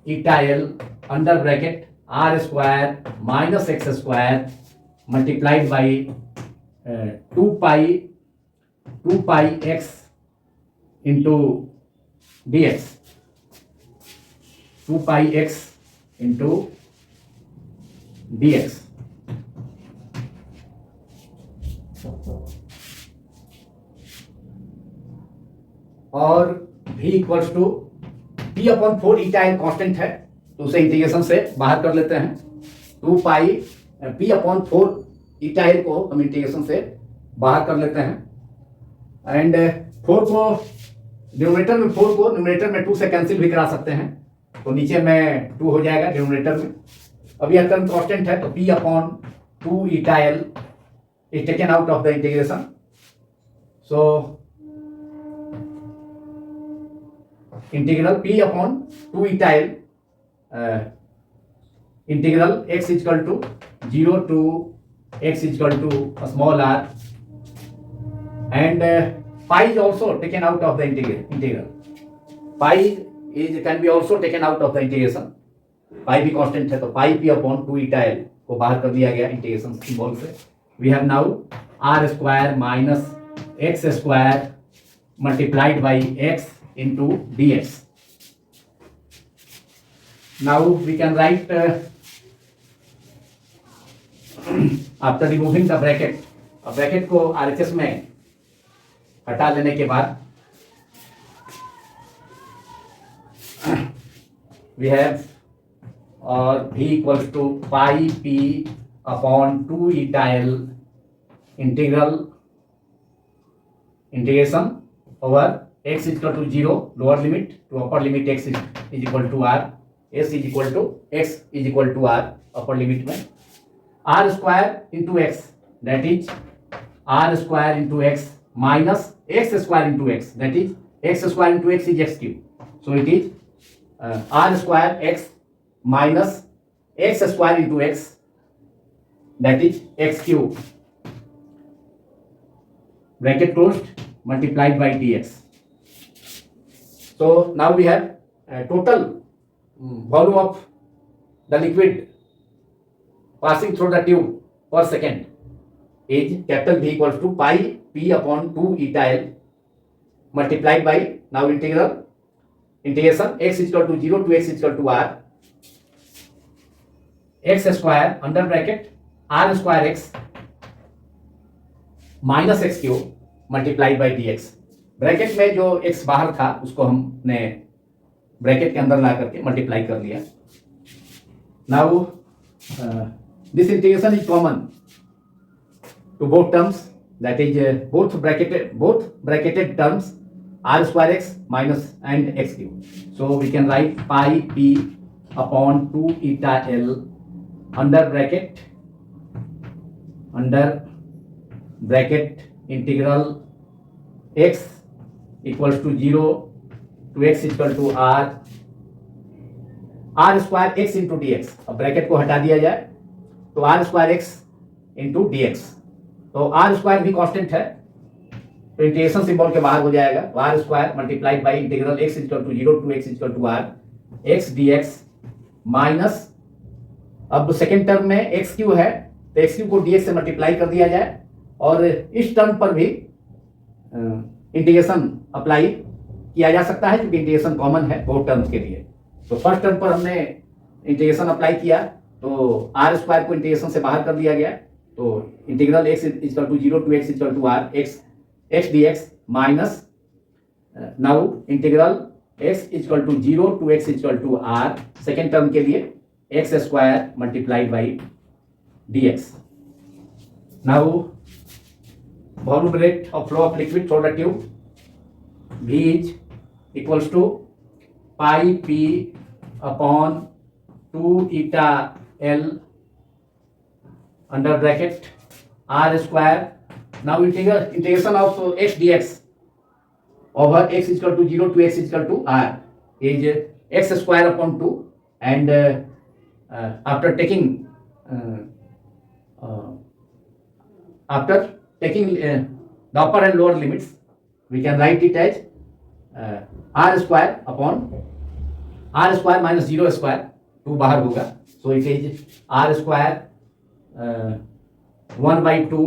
eta l under bracket r square minus x square multiplied by 2 pi x into dx, 2 pi x into dx. और v equals to p upon 4 eta L constant है, तो उसे integration से बाहर कर लेते हैं। 2 पाई p upon 4 eta L को हम इंटीग्रेशन से बाहर कर लेते हैं, एंड 4 को डिनोमिनेटर में, 4 को न्यूमरेटर में 2 से कैंसिल भी करा सकते हैं, तो नीचे में 2 हो जाएगा डिनोमिनेटर में। अब यह टर्म कांस्टेंट है, तो p upon 2 eta L is taken out of the integration. So integral p upon 2 eta L integral x equal to 0 to x equal to small r, and pi is also taken out of the integral. Pi can be also taken out of the integration. Pi भी constant है, तो pi p upon 2 eta l को बाहर कर दिया गया integration symbol से। We have now r square minus x square multiplied by x into dx. Now we can write after removing the bracket, bracket को RHS में हटा देने के बाद we have और v equals to pi p upon 2 eta l integration over x is equal to 0, lower limit to upper limit x is equal to r, s is equal to x is equal to r, upper limit में r square into x, that is r square into x minus x square into x, that is x square into x is x cube, so it is r square x minus x square into x, that is x cube, bracket closed, multiplied by dx. So now we have total volume of the liquid passing through the tube per second is capital V equals to pi P upon 2 eta L multiplied by now integration x is equal to 0 to x is equal to r x square under bracket r square x minus x Q multiplied by d x. Bracket में जो x बाहर था उसको हमने bracket के अंदर ला करके multiply कर लिया। Now this integration is common to both terms, that is both bracketed terms r square x minus and x cube. So we can write pi p upon 2 eta l under bracket integral x equals to 0 to x equal to r square x into d x. अब bracket को हटा दिया जाए तो r square x into d x, तो r square भी constant है तो इंटीग्रेशन सिंबल के बाहर हो जाएगा। r square multiplied by integral x equal to 0 to x equal to r x d x minus, अब सेकेंड टर्म में एक्स क्यू है तो एक्स क्यू को डी एक्स से मल्टीप्लाई कर दिया जाए और इस टर्म पर भी इंटीग्रेशन अप्लाई किया जा सकता है क्योंकि इंटीग्रेशन कॉमन है बोथ टर्म्स के लिए। तो फर्स्ट टर्म पर हमने इंटीग्रेशन अप्लाई किया तो आर स्क्वायर को इंटीग्रेशन से बाहर कर दिया गया, तो integral x equal to 0 to x equal to r x d x minus now integral x equal to 0 to x equal to r second term के लिए x square multiplied by d x. Now volume rate of flow of liquid through the tube V is equals to pi P upon 2 eta L under bracket R square. Now integration of x dx over x is equal to 0 to x is equal to R is x square upon 2 and after taking the upper and lower limits, we can write it as r square upon r square minus 0 square, 2 बाहर होगा, so it is r square 1 by 2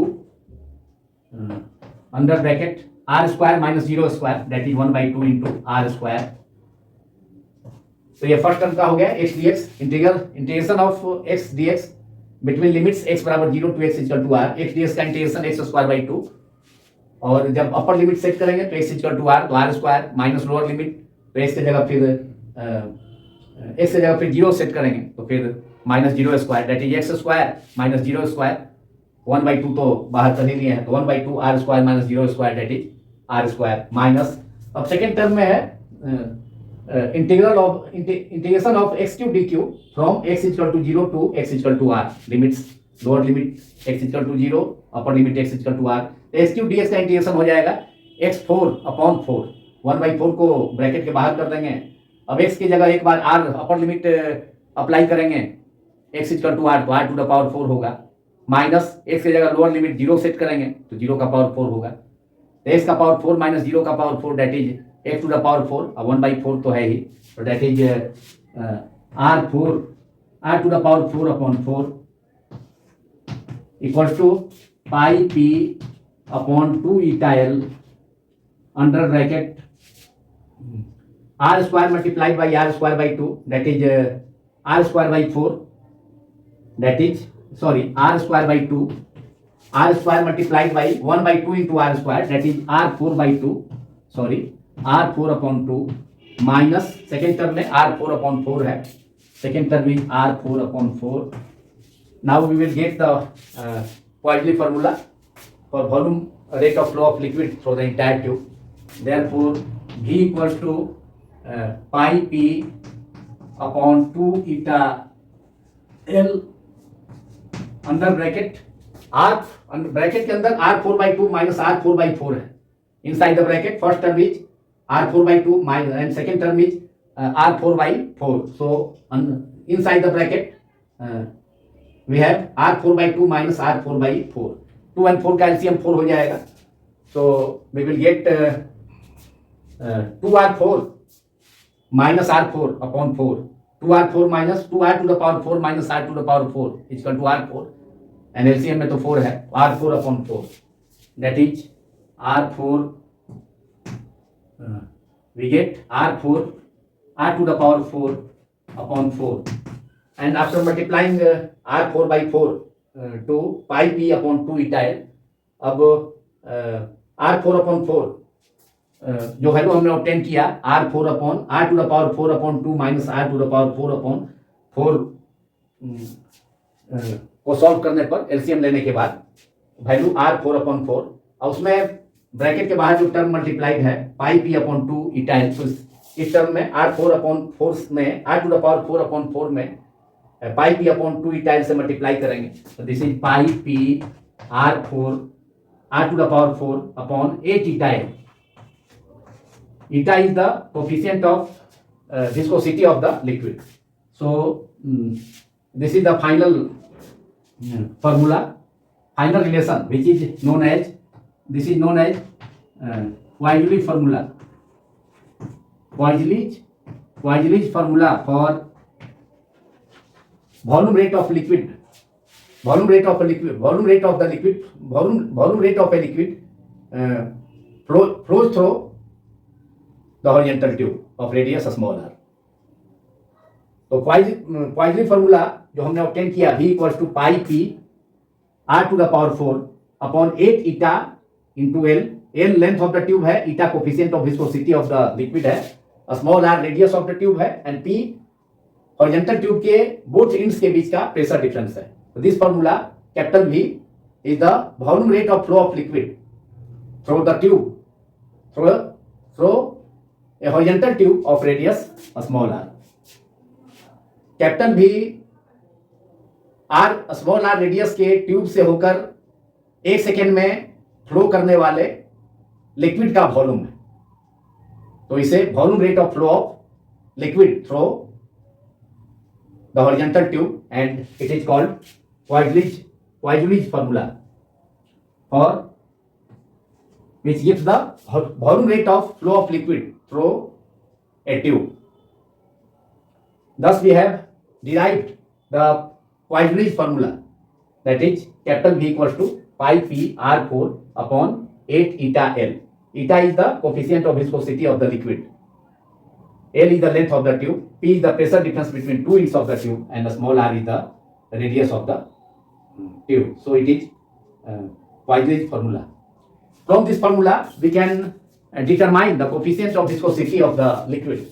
under bracket r square minus 0 square, that is 1 by 2 into r square। तो ये first term का हो गया x dx, integration of x dx between limits x बराबर 0 to x equal to r, x dx का integration x square by 2 और जब upper limit set करेंगे तो x इक्वल टू r तो r square minus lower limit तो x की जगह फिर x की जगह फिर 0 सेट करेंगे तो फिर minus 0 square, that is x square minus 0 square 1 by 2 तो बाहर कर ही लिए हैं तो 1 by 2 r square minus 0 square that is r square minus, अब सेकेंड टर्म में है integration of x cube d q from x equal to 0 to x equal to r, limits lower limit x equal to 0 upper limit x equal to r, x cube d x का integration हो जाएगा x4 upon 4, 1 by 4 को bracket के बाहर कर देंगे। अब x की जगह एक बार r अपर लिमिट अप्लाई करेंगे x इक्वल टू आर तो r टू द पावर 4 होगा माइनस x की जगह लोअर लिमिट 0 सेट करेंगे तो 0 का पावर 4 होगा, x का पावर 4 माइनस 0 का power 4 that is x to the power 4, अब 1 बाई 4 तो है ही तो that is r to the power 4 upon 4 equals to pi p upon 2 eta l under bracket r square multiplied by r square by 2 that is r square by 4 that is sorry r square by 2 r square multiplied by 1 by 2 into r square that is r4 by 2 sorry r4 upon 2 minus second term में r4 upon 4 है, second term is r4 upon 4। Now we will get the Poiseuille formula for volume rate of flow of liquid through the entire tube. Therefore V equals to pi p upon 2 eta l under bracket r bracket के अंदर r4 by 2 minus r4 by 4 है, inside the bracket first term is r4 by 2 minus and second term is r4 by 4, so inside the bracket we have r4 by 2 minus r4 by 4, 2 and 4 का LCM 4 हो जाएगा, so we will get 2r4 minus R4 upon 4. 2R4 minus 2R to the power 4 minus R to the power 4 is equal to R4. And LCM में तो 4 है, R4 upon 4. That is R4. We get R4 R to the power 4 upon 4. And after multiplying R4 by 4 to pi p upon 2 eta L, अब R4 upon 4 जो value हमने obtain किया R4 अपॉन R to the power 4 upon 2 minus R to the power 4 upon 4 को solve करने पर LCM लेने के बाद वैल्यू R4 अपॉन 4 और उसमें ब्रैकेट के बाहर जो टर्म मल्टीप्लाइड है पाई पी अपॉन 2 eta L, तो इस टर्म में R4 अपॉन 4 में R to the power 4 upon 4 में pi p upon 2 eta L से मल्टीप्लाई करेंगे, तो this is pi p R4 R to the power 4 upon 8 eta L. Eta is the coefficient of viscosity of the liquid. So this is the final formula, final relation, which is known as Poiseuille formula. Poiseuille formula for volume rate of liquid. Volume rate of a liquid flows through the horizontal tube of radius small r. तो Poiseuille formula जो हमने obtain किया V equals to pi P R to the power 4 upon 8 eta into L. L length of the tube है, eta coefficient of viscosity of the liquid है, small r radius of the tube है, and P horizontal tube के both ends के बीच का pressure difference है. So this formula, capital V, is the volume rate of flow of liquid through the tube, through a horizontal tube of radius small r. Capital V r small r radius के tube से होकर 1 second में flow करने वाले liquid का volume है, तो इसे volume rate of flow of liquid through the horizontal tube, and it is called Poiseuille formula, for which gives the volume rate of flow of liquid through a tube. Thus we have derived the Poiseuille formula, that is capital V equals to pi p R4 upon 8 eta L. Eta is the coefficient of viscosity of the liquid, L is the length of the tube, P is the pressure difference between two ends of the tube, and the small r is the radius of the tube. So it is Poiseuille formula. From this formula, we can determine the coefficient of viscosity of the liquid.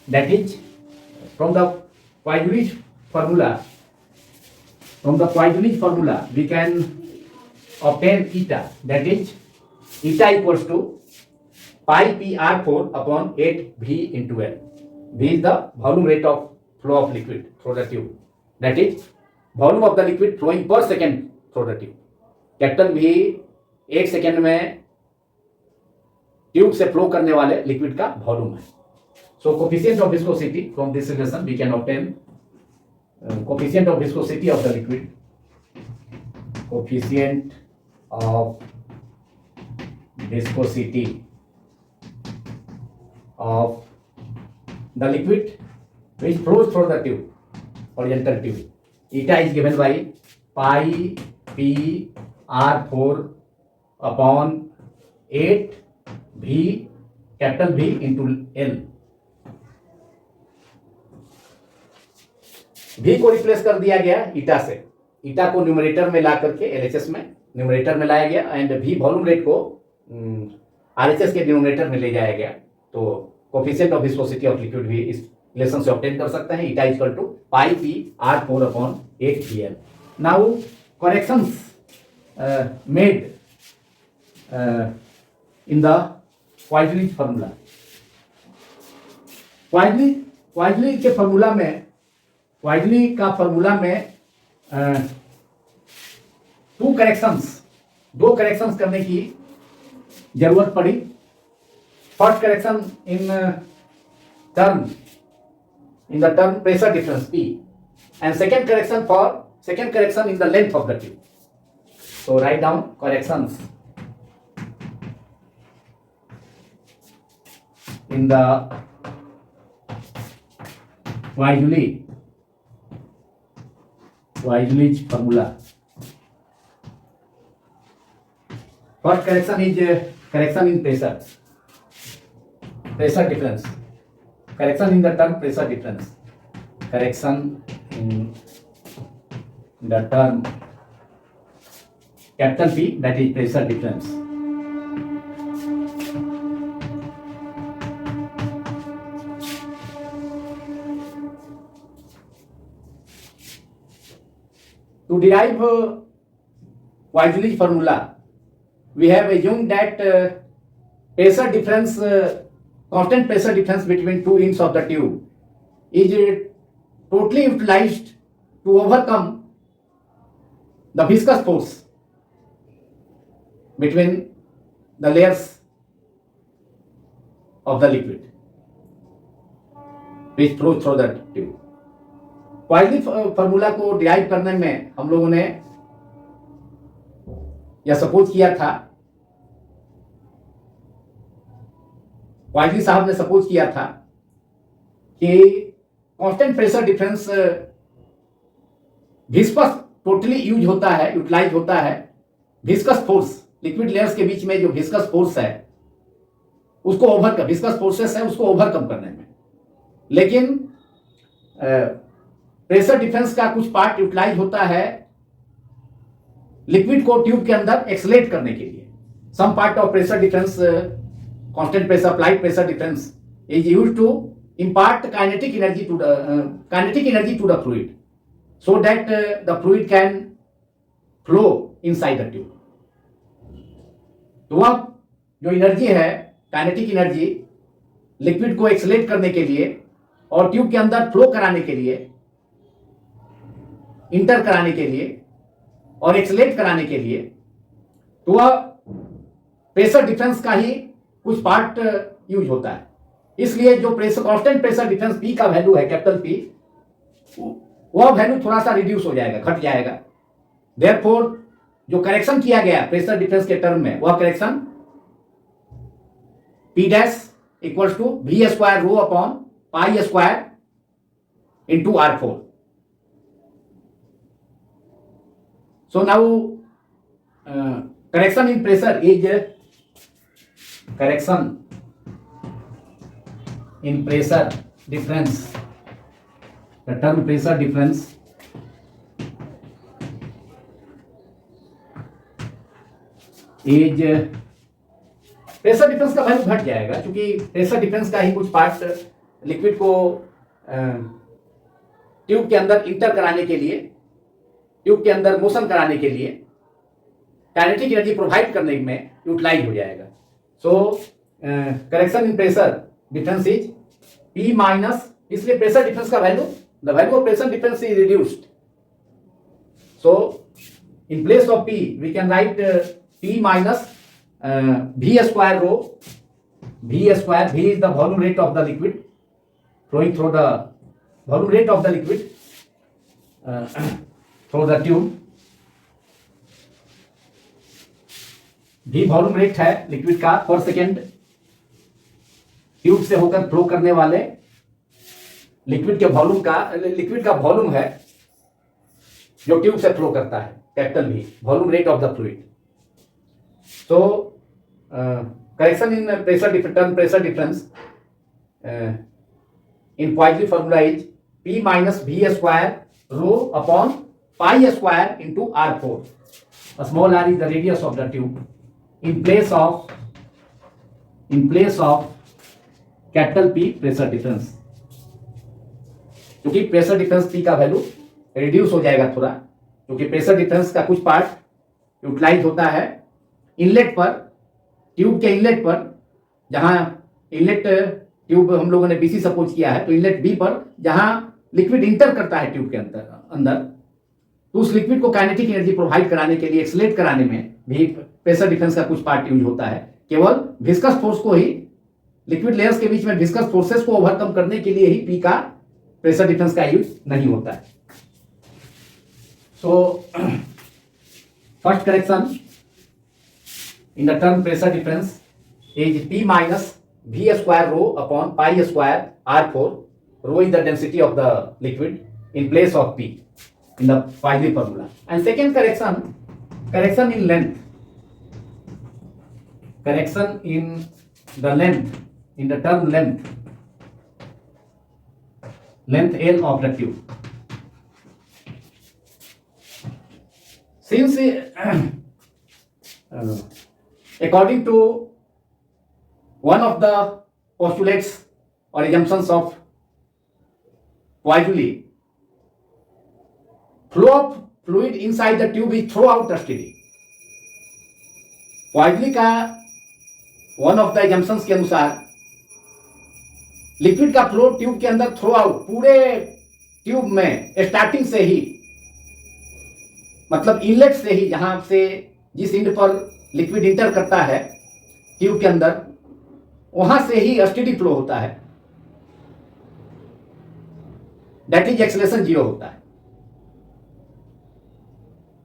That is, from the Poiseuille formula, we can obtain eta. That is, eta equals to pi p R4 upon 8 V into L. V is the volume rate of flow of liquid through the tube. That is, volume of the liquid flowing per second through the tube. Capital V 1 second में tube से flow करने वाले liquid का volume है. So coefficient of viscosity, from this relation we can obtain coefficient of viscosity of the liquid. Coefficient of viscosity of the liquid which flows through the tube, horizontal tube. Eta is given by pi p R4 upon 8 V, capital V into L. V को replace कर दिया गया eta से. eta को numerator में ला करके LHS में numerator में लाया गया, एंड V वॉल्यूम रेट को RHS के डिनोमिनेटर में ले जाया गया. तो coefficient of viscosity of liquid भी इस रिलेशन से ऑब्टेन कर सकते हैं. eta equal to pi p R4 अपॉन 8 VL. Now corrections made in the Poiseuille formula. Poiseuille के फॉर्मूला में, Poiseuille का फॉर्मूला में दो करेक्शंस करने की जरूरत पड़ी. First correction in the term pressure difference P, and second correction in the length of the tube. So write down corrections in the Weissley's formula. First correction is correction in pressure difference. Correction in the term pressure difference. Correction in the term capital P, that is pressure difference. To derive Weissley's formula, we have assumed that pressure difference, constant pressure difference between two ends of the tube is totally utilized to overcome the viscous force between the layers of the liquid which flows through the tube. Weissley formula को derive करने में हम लोगों ने यह suppose किया था, wisely साहब ने सपोज किया था कि constant pressure difference viscous totally use होता है, यूटिलाइज होता है विस्कस फोर्स, लिक्विड लेयर्स के बीच में जो विस्कस फोर्स है उसको ओवरकम, विस्कस फोर्सेस है उसको ओवरकम करने में। लेकिन प्रेशर डिफरेंस का कुछ पार्ट यूटिलाइज होता है लिक्विड को ट्यूब के अंदर एक्सलेट करने के लिए। Some part of pressure difference, constant pressure applied pressure difference is used to impart kinetic energy to the fluid so that the fluid can flow inside the tube. तो वह जो एनर्जी है, काइनेटिक एनर्जी, लिक्विड को एक्सलेट करने के लिए और tube के अंदर फ्लो कराने के लिए, इंटर कराने के लिए और एक्सलेट कराने के लिए, तो वह प्रेशर डिफरेंस का ही कुछ पार्ट यूज होता है। इसलिए जो pressure, constant pressure difference P का वैल्यू है कैपिटल पी, वह वैल्यू थोड़ा सा रिड्यूस हो जाएगा, घट जाएगा। देयरफॉर जो करेक्शन किया गया प्रेशर डिफरेंस के टर्म में, वह correction p dash equals to v square rho upon pi square into R4। So now correction in pressure is correction in pressure difference. The term pressure difference is pressure difference का value घट जाएगा क्योंकि pressure difference का ही कुछ part liquid को tube के अंदर inter कराने के लिए, ट्यूब के अंदर मोशन कराने के लिए, काइनेटिक एनर्जी प्रोवाइड करने में यूटिलाइज हो जाएगा। So correction in pressure difference is P minus, इसलिए प्रेशर डिफरेंस का value, the value of pressure difference is reduced. So in place of P we can write P minus V square rho, V square, V is the volume rate of the liquid flowing through the, volume rate of the liquid through the tube. V volume rate है liquid का per second, tube से होकर flow करने वाले liquid के volume का, liquid का volume है जो ट्यूब से फ्लो करता है, capital V, volume rate of the fluid. तो correction in pressure difference, pressure difference in Weissley formula is P minus V square rho upon pi square into R4। Small r is the radius of the tube in place of capital P pressure difference. क्योंकि pressure difference P का value reduce हो जाएगा थोड़ा, क्योंकि pressure difference का कुछ part utilise होता है इनलेट पर, ट्यूब के इनलेट पर, जहां इनलेट ट्यूब हम लोगों ने BC सपोज किया है, तो इनलेट B पर जहां लिक्विड इंटर करता है ट्यूब के अंदर, तो उस लिक्विड को काइनेटिक एनर्जी प्रोवाइड कराने के लिए, एक्सलेट कराने में भी प्रेशर डिफरेंस का कुछ पार्ट यूज होता है। केवल विस्कस फोर्स को ही, लिक्विड लेयर्स के बीच में विस्कस फोर्सेस को ओवरकम करने के लिए ही P का प्रेशर डिफरेंस का यूज नहीं होता है। So first correction in the term pressure difference is P minus V square rho upon pi square R4। rho is the density of the liquid in place of P in the Pauli formula. And second correction in length. Correction in the length, in the term length L of the tube. Since according to one of the postulates or assumptions of Pauli, flow of fluid inside the tube is throughout steady. Pauli का one of the assumptions के अनुसार liquid का flow tube के अंदर through out पूरे tube में starting से ही, मतलब इनलेट से ही, जहां से जिस इंड पर लिक्विड इंटर करता है ट्यूब के अंदर, वहां से ही स्टेडी फ्लो होता है, दैट इज एक्सेलरेशन जीरो होता है.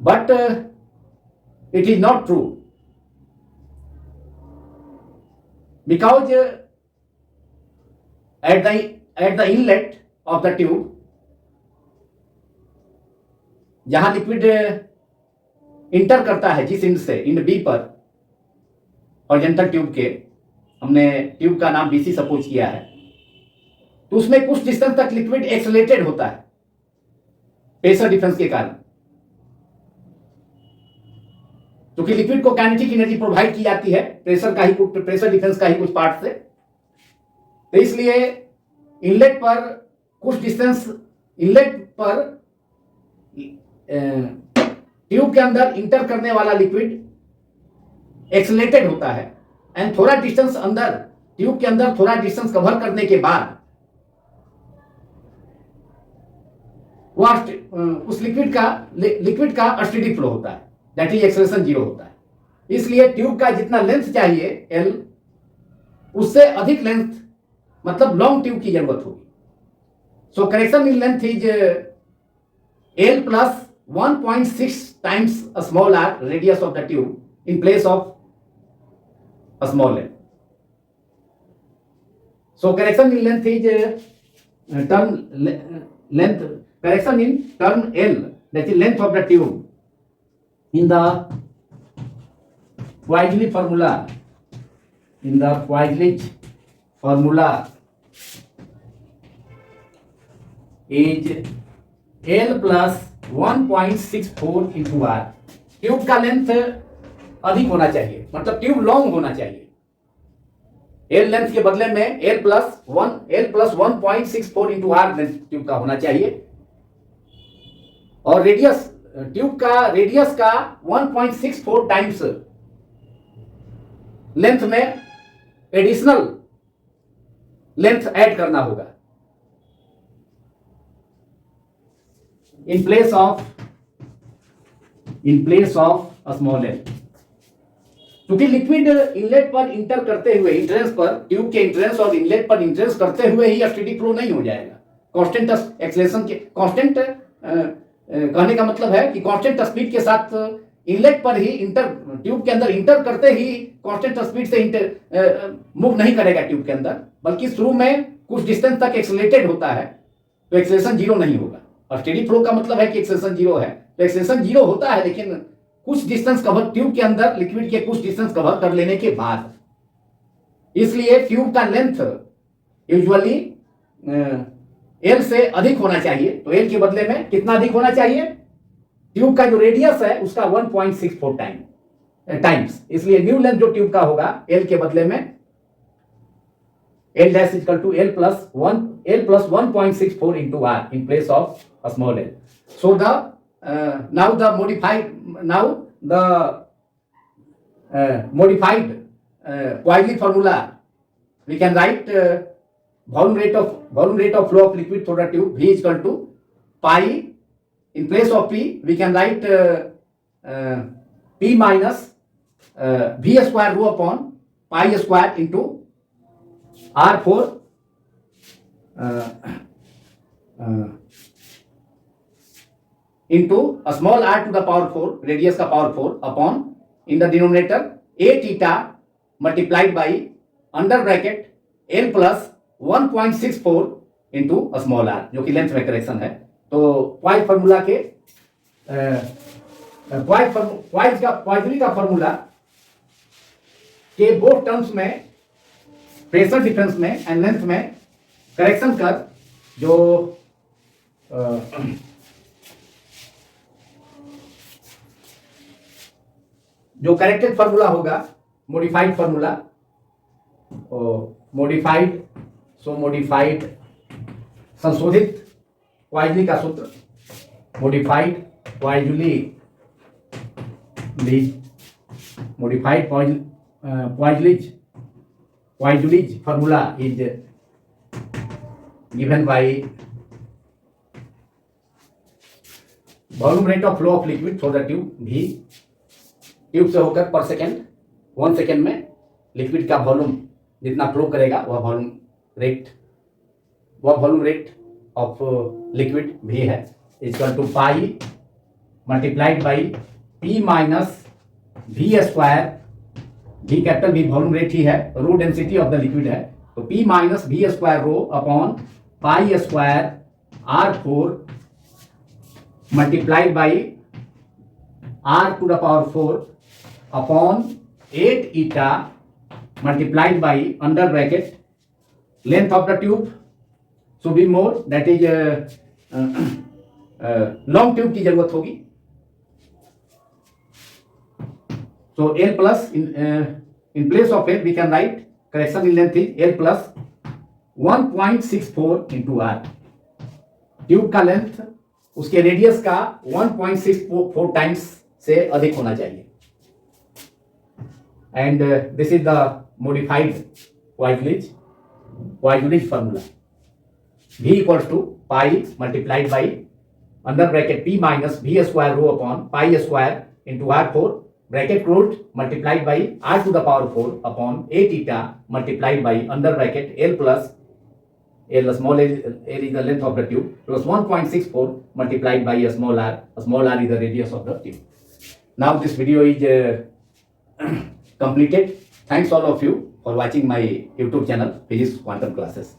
But it is not true, because at the inlet of the tube, जहां लिक्विड इंटर करता है जिस इंड से, इंड बी पर, हॉरिजॉन्टल ट्यूब के, हमने ट्यूब का नाम बीसी सपोज किया है, तो उसमें कुछ डिस्टेंस तक लिक्विड एक्सेलरेटेड होता है प्रेशर डिफरेंस के कारण, क्योंकि लिक्विड को काइनेटिक एनर्जी प्रोवाइड की जाती है प्रेशर डिफरेंस का ही कुछ पार्ट से. तो इसलिए इनलेट पर कुछ डिस्टेंस, इनलेट पर ट्यूब के अंदर इंटर करने वाला लिक्विड एक्सेलरेटेड होता है, एंड थोड़ा डिस्टेंस अंदर, ट्यूब के अंदर थोड़ा डिस्टेंस कवर करने के बाद वह उस लिक्विड का स्टेडी फ्लो होता है, दैट इज एक्सेलरेशन जीरो होता है. इसलिए ट्यूब का जितना लेंथ चाहिए L, उससे अधिक लेंथ, मतलब लॉन्ग ट्यूब की जरूरत होगी. So correction in length is L plus 1.6 times a small r radius of the tube in place of a small l. So correction in length is correction in term L, that is length of the tube, in the Pauli formula, is L plus 1.64 into R. Tube का length अधिक होना चाहिए, मतलब tube long होना चाहिए. L length के बदले में L plus 1.64 into R length tube का होना चाहिए, और रेडियस, ट्यूब का रेडियस का 1.64 टाइम्स लेंथ में एडिशनल लेंथ ऐड करना होगा इन place of a small L. क्योंकि लिक्विड इनलेट पर इंटर करते हुए, इंट्रेंस पर, ट्यूब के इंट्रेंस और इनलेट पर इंट्रेंस करते हुए ही स्टेडी फ्लो नहीं हो जाएगा. कांस्टेंट एक्सेलरेशन के, कांस्टेंट कहने का मतलब है कि कांस्टेंट स्पीड के साथ इनलेट पर ही ट्यूब के अंदर इंटर करते ही कांस्टेंट स्पीड से मूव नहीं करेगा ट्यूब के अंदर, बल्कि शुरू में कुछ डिस्टेंस तक एक्सेलरेटेड होता है, तो एक्सेलरेशन जीरो नहीं होगा. और स्टेडी फ्लो का मतलब है कि एक्सेलरेशन जीरो है, तो एक्सेलरेशन जीरो होता है लेकिन कुछ डिस्टेंस कवर, ट्यूब के अंदर लिक्विड के कुछ डिस्टेंस कवर कर लेने के बाद. इसलिए ट्यूब का लेंथ यूजुअली L से अधिक होना चाहिए. तो L के बदले में कितना अधिक होना चाहिए? ट्यूब का जो रेडियस है उसका 1.64 टाइम्स. इसलिए न्यू लेंथ जो ट्यूब का होगा L के बदले में L dash equal to L plus 1.64 into R in place of a small l. So now the modified Pauli formula, we can write volume rate of flow of liquid through the tube V is equal to pi. In place of P, we can write P minus V square rho upon pi square into R4 into a small r to the power 4, radius का power 4, upon in the denominator a theta multiplied by under bracket L plus 1.64 into small r, जो कि length में correction है। तो poise formula के पॉइजनी का formula के both terms में प्रेशर डिफरेंस में एंड लेंथ में करेक्शन कर जो करेक्टेड फार्मूला होगा, मॉडिफाइड फार्मूला, मॉडिफाइड संशोधित पॉइजनी का सूत्र, modified Poiseuille's formula is given by volume rate of flow of liquid through the tube V, tube से होकर पर सेकेंड 1 सेकेंड में लिक्विड का वॉल्यूम जितना फ्लो करेगा वह वॉल्यूम रेट ऑफ लिक्विड भी है, equal to pi multiplied by P minus V square, V capital V volume rate ही है, rho density of the liquid है, तो P minus V square rho upon pi square R4 multiplied by R to the power 4 upon 8 eta multiplied by under bracket length of the tube should be more, that is long tube की जरूरत होगी। So L plus in place of L we can write correction in length is L plus 1.64 into R। Tube का length उसके radius का 1.64 times से अधिक होना चाहिए। And this is the modified Poiseuille's formula. V equals to pi multiplied by under bracket P minus V square rho upon pi square into R4 bracket closed multiplied by R to the power 4 upon 8 eta multiplied by under bracket L plus L small L is the length of the tube plus 1.64 multiplied by a small r. A small r is the radius of the tube. Now this video is completed. Thanks all of you for watching my YouTube channel Physics Quantum Classes.